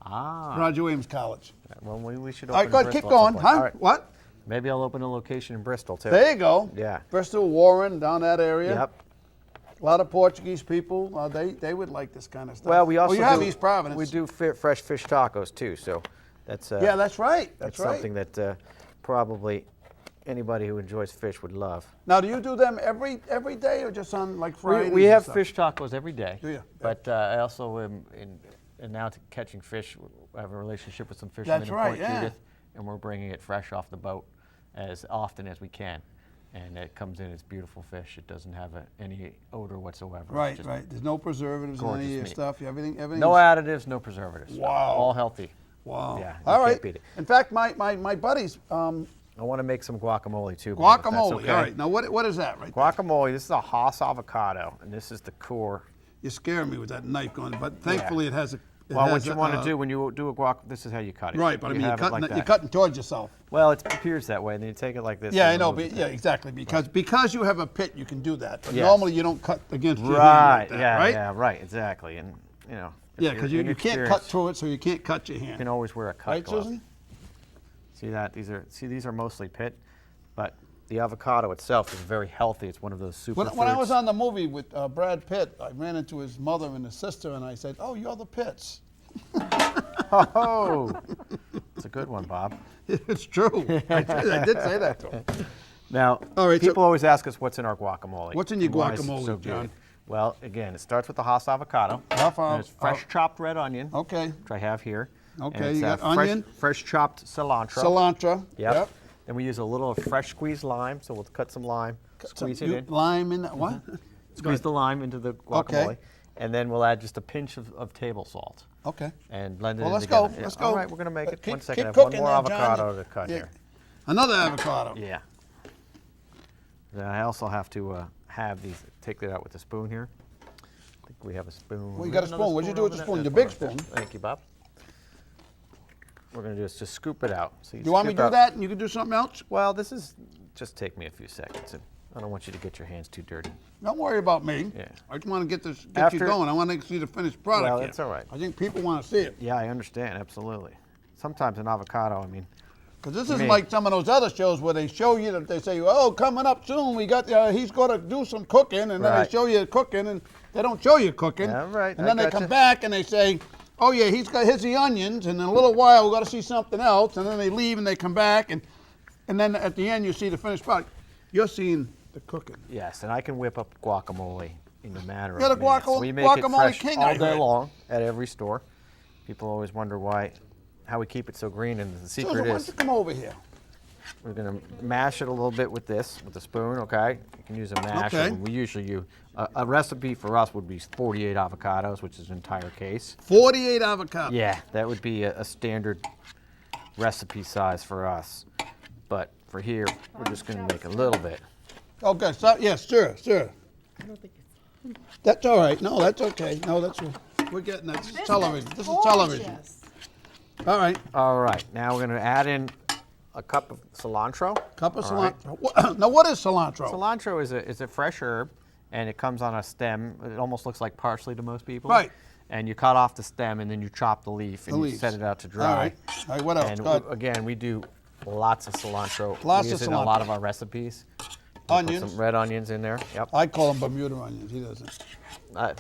Speaker 14: Ah.
Speaker 1: Roger Williams College.
Speaker 14: Well, we should
Speaker 1: All
Speaker 14: open
Speaker 1: right, go
Speaker 14: in
Speaker 1: ahead, keep
Speaker 14: Bristol at
Speaker 1: going.
Speaker 14: some point.
Speaker 1: Huh?
Speaker 14: All right.
Speaker 1: What?
Speaker 14: Maybe I'll open a location in Bristol, too.
Speaker 1: There you go.
Speaker 14: Yeah.
Speaker 1: Bristol, Warren, down that area.
Speaker 14: Yep.
Speaker 1: A lot of Portuguese people. They would like this kind of stuff.
Speaker 14: Well, we also
Speaker 1: you have
Speaker 14: do,
Speaker 1: East Providence.
Speaker 14: We do fresh fish tacos, too, so that's...
Speaker 1: yeah, that's right. That's right.
Speaker 14: something that probably anybody who enjoys fish would love.
Speaker 1: Now, do you do them every day or just on like Fridays?
Speaker 14: We
Speaker 1: and
Speaker 14: have
Speaker 1: stuff?
Speaker 14: fish tacos every day.
Speaker 1: Do you?
Speaker 14: But I also am and now to catching fish, I have a relationship with some fishermen
Speaker 1: That's
Speaker 14: in
Speaker 1: right,
Speaker 14: Port
Speaker 1: yeah.
Speaker 14: Judith, and we're bringing it fresh off the boat as often as we can. And it comes in, it's beautiful fish. It doesn't have any odor whatsoever. It's
Speaker 1: Right,
Speaker 14: just
Speaker 1: right. There's no preservatives in any of
Speaker 14: gorgeous
Speaker 1: your
Speaker 14: meat.
Speaker 1: stuff. Everything.
Speaker 14: No additives, no preservatives.
Speaker 1: Wow.
Speaker 14: All healthy.
Speaker 1: Wow.
Speaker 14: Yeah, you
Speaker 1: All right.
Speaker 14: can't beat it.
Speaker 1: In fact, my buddies.
Speaker 14: I want to make some guacamole too. Bob, if that's
Speaker 1: Guacamole.
Speaker 14: okay.
Speaker 1: All right. Now, what is that right there?
Speaker 14: Guacamole, this is a Haas avocado, and this is the core.
Speaker 1: You're scaring me with that knife going, but thankfully it has a.
Speaker 14: Well, what you want to do when you do a guac, this is how you cut it.
Speaker 1: Right, but I mean,
Speaker 14: have it like
Speaker 1: you're
Speaker 14: that.
Speaker 1: cutting towards yourself.
Speaker 14: Well, it appears that way, and then you take it like this.
Speaker 1: Yeah, I
Speaker 14: and
Speaker 1: know.
Speaker 14: remove
Speaker 1: But,
Speaker 14: the
Speaker 1: yeah,
Speaker 14: tip.
Speaker 1: exactly. Because you have a pit, you can do that. But
Speaker 14: Yes.
Speaker 1: normally you don't cut against your hand
Speaker 14: Right,
Speaker 1: like that,
Speaker 14: yeah,
Speaker 1: right?
Speaker 14: yeah, right, exactly. And, you know. if
Speaker 1: Yeah,
Speaker 14: you're
Speaker 1: because you can't cut
Speaker 14: inexperienced,
Speaker 1: through it, so you can't cut your hand.
Speaker 14: You can always wear a cut
Speaker 1: Right,
Speaker 14: glove.
Speaker 1: Susan?
Speaker 14: See that? These are mostly pit, but the avocado itself is very healthy. It's one of those super
Speaker 1: When I was on the movie with Brad Pitt, I ran into his mother and his sister, and I said, "Oh, you're the Pitts."
Speaker 14: Oh, it's a good one, Bob.
Speaker 1: It's true. I did say that to him.
Speaker 14: Now,
Speaker 1: All right, so-
Speaker 14: people always ask us what's in our guacamole.
Speaker 1: What's in your
Speaker 14: and why is it
Speaker 1: guacamole,
Speaker 14: so good?
Speaker 1: John?
Speaker 14: Well, again, it starts with the Haas avocado. There's fresh chopped red onion,
Speaker 1: Okay.
Speaker 14: which I have here.
Speaker 1: Okay,
Speaker 14: And it's,
Speaker 1: you got
Speaker 14: fresh,
Speaker 1: onion.
Speaker 14: fresh chopped cilantro.
Speaker 1: Cilantro.
Speaker 14: Yep. Then we use a little fresh squeezed lime, so we'll cut some lime, squeeze it in.
Speaker 1: Lime in that. What?
Speaker 14: Squeeze the lime into the guacamole.
Speaker 1: Okay.
Speaker 14: And then we'll add just a pinch of table salt.
Speaker 1: Okay.
Speaker 14: And blend it
Speaker 1: Well,
Speaker 14: in
Speaker 1: let's
Speaker 14: together.
Speaker 1: go.
Speaker 14: Yeah.
Speaker 1: Let's go.
Speaker 14: All right, we're going to make it.
Speaker 1: Keep-
Speaker 14: One second. I
Speaker 1: keep
Speaker 14: have one
Speaker 1: cooking
Speaker 14: more
Speaker 1: there, John.
Speaker 14: avocado to cut
Speaker 1: Yeah.
Speaker 14: here.
Speaker 1: Another avocado.
Speaker 14: Yeah. Then I also have to have these, take that out with a spoon here. I think we have a spoon.
Speaker 1: Well, you got a
Speaker 14: Another
Speaker 1: spoon. What'd you do with the
Speaker 14: over
Speaker 1: spoon?
Speaker 14: there?
Speaker 1: Your
Speaker 14: There's
Speaker 1: big
Speaker 14: one right
Speaker 1: spoon.
Speaker 14: there. Thank you, Bob. We're going to do is just scoop it out. So
Speaker 1: Do you want me to
Speaker 14: scoop
Speaker 1: do
Speaker 14: out-
Speaker 1: that and you can do something else?
Speaker 14: Well, this is just take me a few seconds. And I don't want you to get your hands too dirty.
Speaker 1: Don't worry about me.
Speaker 14: Yeah.
Speaker 1: I just want to get you
Speaker 14: After-
Speaker 1: going. I want to see the finished product.
Speaker 14: Well,
Speaker 1: here.
Speaker 14: that's all right.
Speaker 1: I think people want to see it.
Speaker 14: Yeah, I understand. Absolutely. Sometimes an avocado, I mean.
Speaker 1: Because this
Speaker 14: you
Speaker 1: isn't
Speaker 14: may-
Speaker 1: like some of those other shows where they show you that they say, "Oh, coming up soon, we got he's going to do some cooking," and then
Speaker 14: Right.
Speaker 1: they show you cooking, and they don't show you cooking.
Speaker 14: Yeah, right.
Speaker 1: And
Speaker 14: I
Speaker 1: then they
Speaker 14: gotcha.
Speaker 1: come back and they say, "Oh yeah, here's the onions," and in a little while we got to see something else, and then they leave and they come back, and then at the end you see the finished product. You're seeing the cooking.
Speaker 14: Yes, and I can whip up guacamole in a matter
Speaker 1: You're
Speaker 14: of
Speaker 1: the
Speaker 14: minutes.
Speaker 1: guacamole-
Speaker 14: We make it
Speaker 1: guacamole
Speaker 14: fresh
Speaker 1: king,
Speaker 14: all
Speaker 1: I
Speaker 14: day
Speaker 1: heard.
Speaker 14: long at every store. People always wonder how we keep it so green, and the secret
Speaker 1: Susan, why don't
Speaker 14: is
Speaker 1: you come over here?
Speaker 14: we're going to mash it a little bit with a spoon, okay? You can use a masher.
Speaker 1: Okay.
Speaker 14: We usually use, a recipe for us would be 48 avocados, which is an entire case.
Speaker 1: 48 avocados.
Speaker 14: Yeah, that would be a standard recipe size for us. But for here, we're just going to make a little bit.
Speaker 1: Okay, so yes, sure. That's all right. No, that's okay. No, we're getting that. This is television. This is television. All right.
Speaker 14: All right, now we're going to add in a cup of cilantro.
Speaker 1: Cup of
Speaker 14: All right.
Speaker 1: cilantro. Now, what is cilantro?
Speaker 14: Cilantro is a fresh herb, and it comes on a stem. It almost looks like parsley to most people.
Speaker 1: Right.
Speaker 14: And you cut off the stem, and then you chop the leaf, and
Speaker 1: The
Speaker 14: you
Speaker 1: leaves.
Speaker 14: set it out to
Speaker 1: All
Speaker 14: dry.
Speaker 1: right. All right, what else?
Speaker 14: And
Speaker 1: Go ahead.
Speaker 14: again, we do lots of cilantro.
Speaker 1: Lots
Speaker 14: we
Speaker 1: of
Speaker 14: use it in a lot
Speaker 1: cilantro.
Speaker 14: of our recipes.
Speaker 1: Onions.
Speaker 14: Put some red onions in there. Yep.
Speaker 1: I call them Bermuda onions. He doesn't.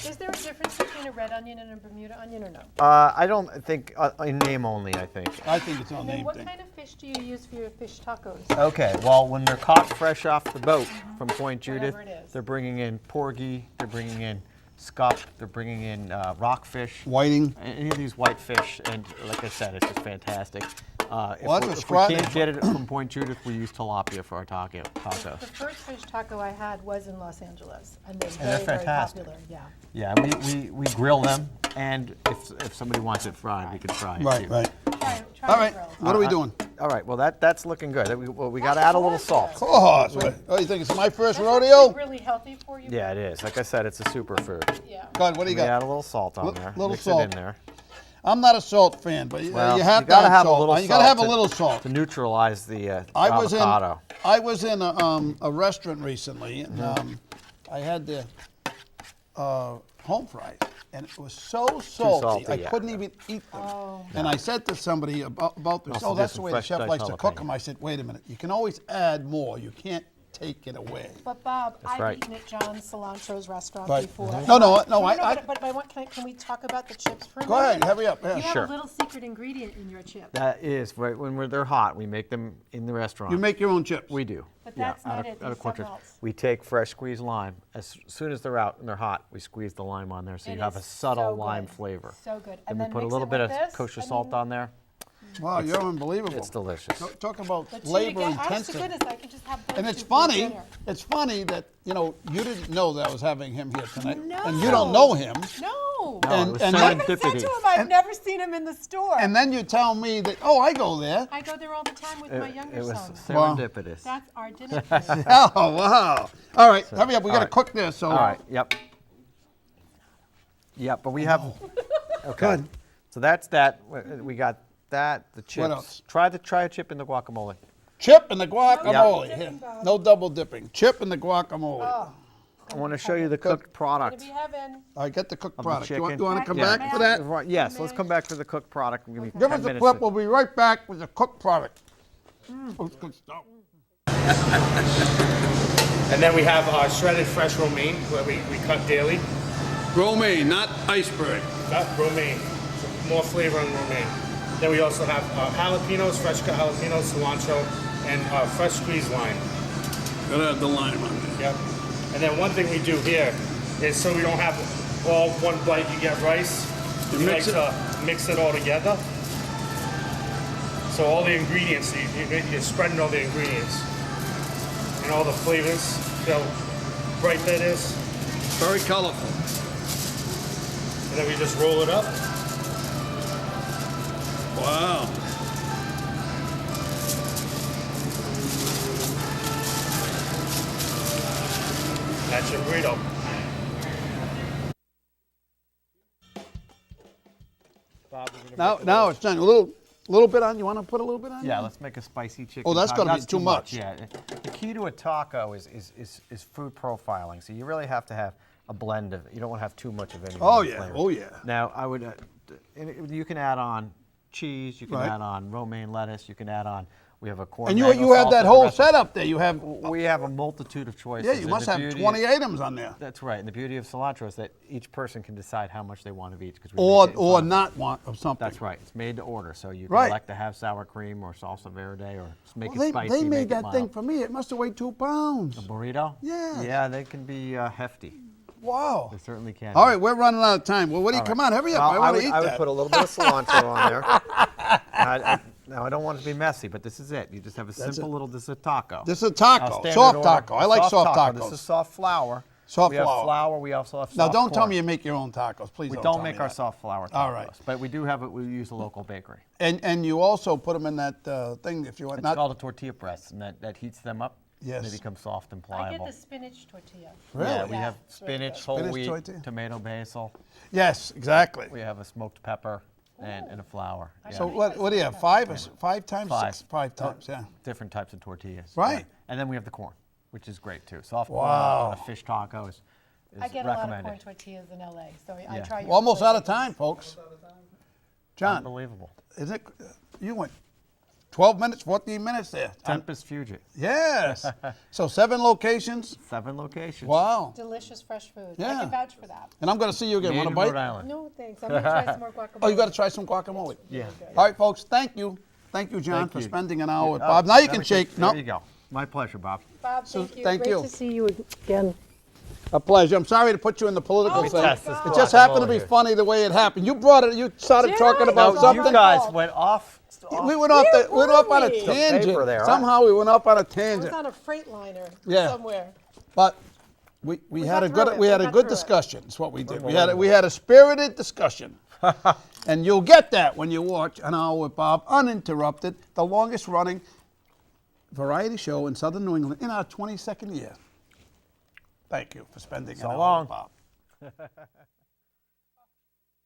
Speaker 2: Is there a difference between a red onion and a Bermuda onion or no?
Speaker 14: I don't think in name only. I think.
Speaker 1: I think it's on
Speaker 2: And then
Speaker 1: name
Speaker 2: what
Speaker 1: thing.
Speaker 2: kind of fish do you use for your fish tacos?
Speaker 14: Okay, well, when they're caught fresh off the boat from Point Judith,
Speaker 2: Whatever it is.
Speaker 14: they're bringing in porgy, they're bringing in scup, they're bringing in rockfish.
Speaker 1: Whiting.
Speaker 14: Any of these white fish, and like I said, it's just fantastic.
Speaker 1: Well, that's a
Speaker 14: If we
Speaker 1: squat
Speaker 14: can't
Speaker 1: name.
Speaker 14: get it from Point Judith, we use tilapia for our tacos.
Speaker 2: The first fish taco I had was in Los Angeles, and they're
Speaker 14: And
Speaker 2: very,
Speaker 14: they're
Speaker 2: very
Speaker 14: fantastic.
Speaker 2: popular. Yeah.
Speaker 14: Yeah, we grill them, and if somebody wants it fried, we can fry it
Speaker 1: Right,
Speaker 14: too.
Speaker 1: right.
Speaker 2: Try
Speaker 1: All
Speaker 2: the
Speaker 1: right,
Speaker 2: grill.
Speaker 1: what are we doing?
Speaker 14: All right, well that's looking good. We got to add a little salt.
Speaker 1: Of course. Oh, you think it's my first rodeo?
Speaker 2: Really healthy for you.
Speaker 14: Yeah, it is. Like I said, it's a superfood.
Speaker 2: Yeah.
Speaker 1: God, what do you
Speaker 14: We
Speaker 1: got?
Speaker 14: add a little salt on there.
Speaker 1: Little
Speaker 14: Mix
Speaker 1: salt.
Speaker 14: it in there.
Speaker 1: I'm not a salt fan, but
Speaker 14: Well,
Speaker 1: you have to
Speaker 14: gotta
Speaker 1: add
Speaker 14: have
Speaker 1: salt.
Speaker 14: a little
Speaker 1: You got to have a
Speaker 14: salt
Speaker 1: little salt.
Speaker 14: to neutralize the
Speaker 1: I
Speaker 14: avocado.
Speaker 1: was in a restaurant recently, and I had the home fries, and it was so salty, I
Speaker 14: yeah.
Speaker 1: couldn't even eat them. And I said to somebody about this,
Speaker 14: Also
Speaker 1: that's
Speaker 14: do
Speaker 1: the way
Speaker 14: some
Speaker 1: the chef
Speaker 14: fresh
Speaker 1: likes
Speaker 14: diced
Speaker 1: to cook
Speaker 14: jalapeno.
Speaker 1: them. I said, wait a minute, you can always add more. You can't take it away.
Speaker 2: But Bob,
Speaker 14: That's
Speaker 2: I've
Speaker 14: right.
Speaker 2: eaten at John's Cilantro's restaurant
Speaker 1: Right.
Speaker 2: before.
Speaker 1: Mhm. No,
Speaker 2: But I want, can we talk about the chips for a
Speaker 1: Go
Speaker 2: minute?
Speaker 1: ahead, hurry up. Yeah.
Speaker 2: You have
Speaker 14: Sure.
Speaker 2: a little secret ingredient in your chip.
Speaker 14: That is right when they're hot. We make them in the restaurant.
Speaker 1: You make your own chips.
Speaker 14: We do.
Speaker 2: But that's
Speaker 14: out
Speaker 2: not
Speaker 14: of,
Speaker 2: it.
Speaker 14: out
Speaker 2: There's
Speaker 14: of Quattro.
Speaker 2: something else.
Speaker 14: We take fresh squeezed lime. As soon as they're out and they're hot, we squeeze the lime on there, so you
Speaker 2: It
Speaker 14: have a
Speaker 2: is
Speaker 14: subtle
Speaker 2: so
Speaker 14: lime
Speaker 2: good.
Speaker 14: flavor.
Speaker 2: So good.
Speaker 14: Then
Speaker 2: And
Speaker 14: we
Speaker 2: then
Speaker 14: put a
Speaker 2: mix
Speaker 14: little
Speaker 2: it
Speaker 14: bit
Speaker 2: with
Speaker 14: of
Speaker 2: this.
Speaker 14: kosher
Speaker 2: I
Speaker 14: salt
Speaker 2: mean,
Speaker 14: on there.
Speaker 1: Wow, you're unbelievable.
Speaker 14: It's delicious.
Speaker 1: Talk about
Speaker 2: The two
Speaker 1: labor
Speaker 2: together, honest to
Speaker 1: intensive.
Speaker 2: goodness, I could just have those
Speaker 1: And it's
Speaker 2: two for
Speaker 1: funny.
Speaker 2: dinner.
Speaker 1: It's funny that you didn't know that I was having him here tonight,
Speaker 2: No.
Speaker 1: and you don't know him.
Speaker 2: No.
Speaker 14: No, it was
Speaker 1: and
Speaker 2: I even said
Speaker 14: serendipity.
Speaker 2: to him, I've never seen him in the store.
Speaker 1: And then you tell me that, oh, I go there.
Speaker 2: I go there all the time with my younger
Speaker 14: It was
Speaker 2: son.
Speaker 1: Wow.
Speaker 14: serendipitous.
Speaker 2: That's our dinner. place.
Speaker 1: Oh, wow. All right, hurry up. We got to
Speaker 14: right.
Speaker 1: cook this. So.
Speaker 14: All right. Yep. Yep. But we have. Okay.
Speaker 1: Good.
Speaker 14: So that's that. We got that. The chips.
Speaker 1: else?
Speaker 14: Try a chip in the guacamole.
Speaker 1: Chip and the guacamole.
Speaker 2: Yeah.
Speaker 1: Here. No double dipping. Chip and the guacamole.
Speaker 2: Oh,
Speaker 14: I want to show you the cooked product.
Speaker 2: gonna be heaven.
Speaker 1: All right, get the cooked
Speaker 14: Of the
Speaker 1: product. You want
Speaker 14: chicken.
Speaker 1: to come
Speaker 14: Yeah.
Speaker 1: back for that?
Speaker 14: Right, yes, let's come back to the cooked product. Give me
Speaker 1: Give
Speaker 14: 10
Speaker 1: us a
Speaker 14: minutes
Speaker 1: clip.
Speaker 14: to-
Speaker 1: We'll be right back with the cooked product. Oh, it's good stuff.
Speaker 13: And then we have our shredded fresh romaine, where we cut daily.
Speaker 1: Romaine, not iceberg.
Speaker 13: Romaine, more flavor on romaine. Then we also have jalapenos, fresh cut jalapenos, cilantro, and fresh squeezed lime.
Speaker 1: Gotta have the lime on there.
Speaker 13: Yep. And then one thing we do here is so we don't have all one bite, you get rice.
Speaker 1: You
Speaker 13: we
Speaker 1: mix
Speaker 13: like to mix it all together. So all the ingredients, you're spreading all the ingredients. And all the flavors, see how bright that is?
Speaker 1: Very colorful.
Speaker 13: And then we just roll it up.
Speaker 1: Wow.
Speaker 13: That's your burrito.
Speaker 1: Now it's done. A little bit on. You want to put a little bit on?
Speaker 14: Yeah, let's make a spicy chicken.
Speaker 1: Oh, that's
Speaker 14: taco.
Speaker 1: gonna be too much.
Speaker 14: Yeah, the key to a taco is food profiling. So you really have to have a blend of. You don't want to have too much of anything.
Speaker 1: Oh yeah. Oh yeah.
Speaker 14: Now I would. You can add on cheese. You can
Speaker 1: Right.
Speaker 14: add on romaine lettuce. You can add on. We have a corn.
Speaker 1: And you
Speaker 14: mango
Speaker 1: have
Speaker 14: salsa,
Speaker 1: that
Speaker 14: the
Speaker 1: whole
Speaker 14: rest of-
Speaker 1: setup there. You have.
Speaker 14: We have a multitude of choices.
Speaker 1: Yeah, you
Speaker 14: and
Speaker 1: must
Speaker 14: the
Speaker 1: have
Speaker 14: beauty-
Speaker 1: 20 items on there.
Speaker 14: That's right. And the beauty of cilantro is that each person can decide how much they want of each. 'Cause we
Speaker 1: Or
Speaker 14: make it in front of them.
Speaker 1: not want of something.
Speaker 14: That's right. It's made to order, so you can
Speaker 1: Right.
Speaker 14: elect to have sour cream or salsa verde or make
Speaker 1: Well,
Speaker 14: it spicy.
Speaker 1: they
Speaker 14: make
Speaker 1: made
Speaker 14: it
Speaker 1: that
Speaker 14: mild.
Speaker 1: thing for me. It must have weighed 2 pounds.
Speaker 14: A burrito?
Speaker 1: Yes.
Speaker 14: Yeah, they can be hefty.
Speaker 1: Wow.
Speaker 14: They certainly can.
Speaker 1: All right, we're running out of time. Well, what do you
Speaker 14: All
Speaker 1: come
Speaker 14: right.
Speaker 1: on? Hurry up!
Speaker 14: Well,
Speaker 1: I want
Speaker 14: would,
Speaker 1: to eat
Speaker 14: I would
Speaker 1: that.
Speaker 14: put a little bit of cilantro on there. Now, I don't want it to be messy, but this is it. You just have a
Speaker 1: That's
Speaker 14: simple
Speaker 1: it.
Speaker 14: little, this is a taco.
Speaker 1: This is a taco,
Speaker 14: Standard
Speaker 1: soft
Speaker 14: order,
Speaker 1: taco. I like soft
Speaker 14: This
Speaker 1: tacos.
Speaker 14: is soft flour.
Speaker 1: Soft
Speaker 14: we have
Speaker 1: flour.
Speaker 14: flour. We also have soft
Speaker 1: Now, don't tell
Speaker 14: corn.
Speaker 1: me you make your own tacos, please.
Speaker 14: We
Speaker 1: don't
Speaker 14: don't
Speaker 1: tell
Speaker 14: make
Speaker 1: me
Speaker 14: our
Speaker 1: that.
Speaker 14: soft flour tacos.
Speaker 1: All right.
Speaker 14: But we do have it. We use a local bakery.
Speaker 1: And you also put them in that thing if you want.
Speaker 14: It's
Speaker 1: Not
Speaker 14: called a tortilla press, and that heats them up.
Speaker 1: Yes.
Speaker 14: And they become soft and
Speaker 2: I
Speaker 14: pliable.
Speaker 2: get the spinach tortilla.
Speaker 1: Really?
Speaker 14: Yeah, we
Speaker 2: Yeah,
Speaker 14: have
Speaker 2: it's really
Speaker 14: spinach,
Speaker 2: good.
Speaker 14: whole
Speaker 1: Spinach
Speaker 14: wheat,
Speaker 1: tortilla?
Speaker 14: tomato, basil.
Speaker 1: Yes, exactly.
Speaker 14: We have a smoked pepper and a flour.
Speaker 1: So
Speaker 14: Yeah.
Speaker 1: what do you have? Five times?
Speaker 14: Five.
Speaker 1: Six? 5 times. Yeah.
Speaker 14: Different types of tortillas.
Speaker 1: Right.
Speaker 14: Yeah. And then we have the corn, which is great too. Soft
Speaker 1: Wow.
Speaker 14: corn on a fish taco is
Speaker 2: I get a lot of
Speaker 14: recommended.
Speaker 2: corn tortillas in LA, so I
Speaker 14: Yeah.
Speaker 2: try.
Speaker 1: We're almost out of time, folks. John,
Speaker 14: Unbelievable.
Speaker 1: is it? You went 12 minutes, 14 minutes there.
Speaker 14: Tempest Fugit.
Speaker 1: Yes. So 7 locations.
Speaker 14: 7 locations.
Speaker 1: Wow.
Speaker 2: Delicious fresh food.
Speaker 1: Yeah.
Speaker 2: I can vouch for that.
Speaker 1: And I'm going to see you again.
Speaker 14: Made
Speaker 1: Want a
Speaker 14: in
Speaker 1: bite?
Speaker 14: Rhode Island.
Speaker 2: No thanks. I'm gonna try some more guacamole.
Speaker 1: Oh, you got to try some guacamole.
Speaker 14: Yeah.
Speaker 1: All right, folks. Thank you. Thank you, John,
Speaker 14: Thank
Speaker 1: for
Speaker 14: you.
Speaker 1: spending an hour with
Speaker 14: Oh,
Speaker 1: Bob. Now you
Speaker 14: there
Speaker 1: can
Speaker 14: we
Speaker 1: shake.
Speaker 14: There
Speaker 1: No,
Speaker 14: you go. My pleasure, Bob.
Speaker 2: Bob,
Speaker 1: So,
Speaker 2: thank you.
Speaker 1: thank
Speaker 2: Great
Speaker 1: you.
Speaker 2: to see you again.
Speaker 1: a pleasure. I'm sorry to put you in the political
Speaker 2: Oh,
Speaker 1: thing.
Speaker 2: test this
Speaker 1: It just happened to be
Speaker 14: guacamole.
Speaker 1: funny the way it happened. You brought it. You started
Speaker 2: Did
Speaker 1: talking
Speaker 2: I?
Speaker 1: about
Speaker 2: No,
Speaker 1: something.
Speaker 14: You guys went off
Speaker 1: We went off on a
Speaker 14: Some
Speaker 1: tangent.
Speaker 14: paper there, huh?
Speaker 1: Somehow we went off on a
Speaker 15: I was
Speaker 1: tangent.
Speaker 15: on a Freightliner
Speaker 1: Yeah.
Speaker 15: somewhere.
Speaker 1: But we had a
Speaker 15: got through
Speaker 1: good
Speaker 15: it.
Speaker 1: we had
Speaker 15: We
Speaker 1: a
Speaker 15: got
Speaker 1: good
Speaker 15: through it.
Speaker 1: discussion. That's what we did. We had a spirited discussion. And you'll get that when you watch An Hour with Bob uninterrupted, the longest running variety show in Southern New England in our 22nd year. Thank you for spending an hour
Speaker 14: long.
Speaker 1: with Bob.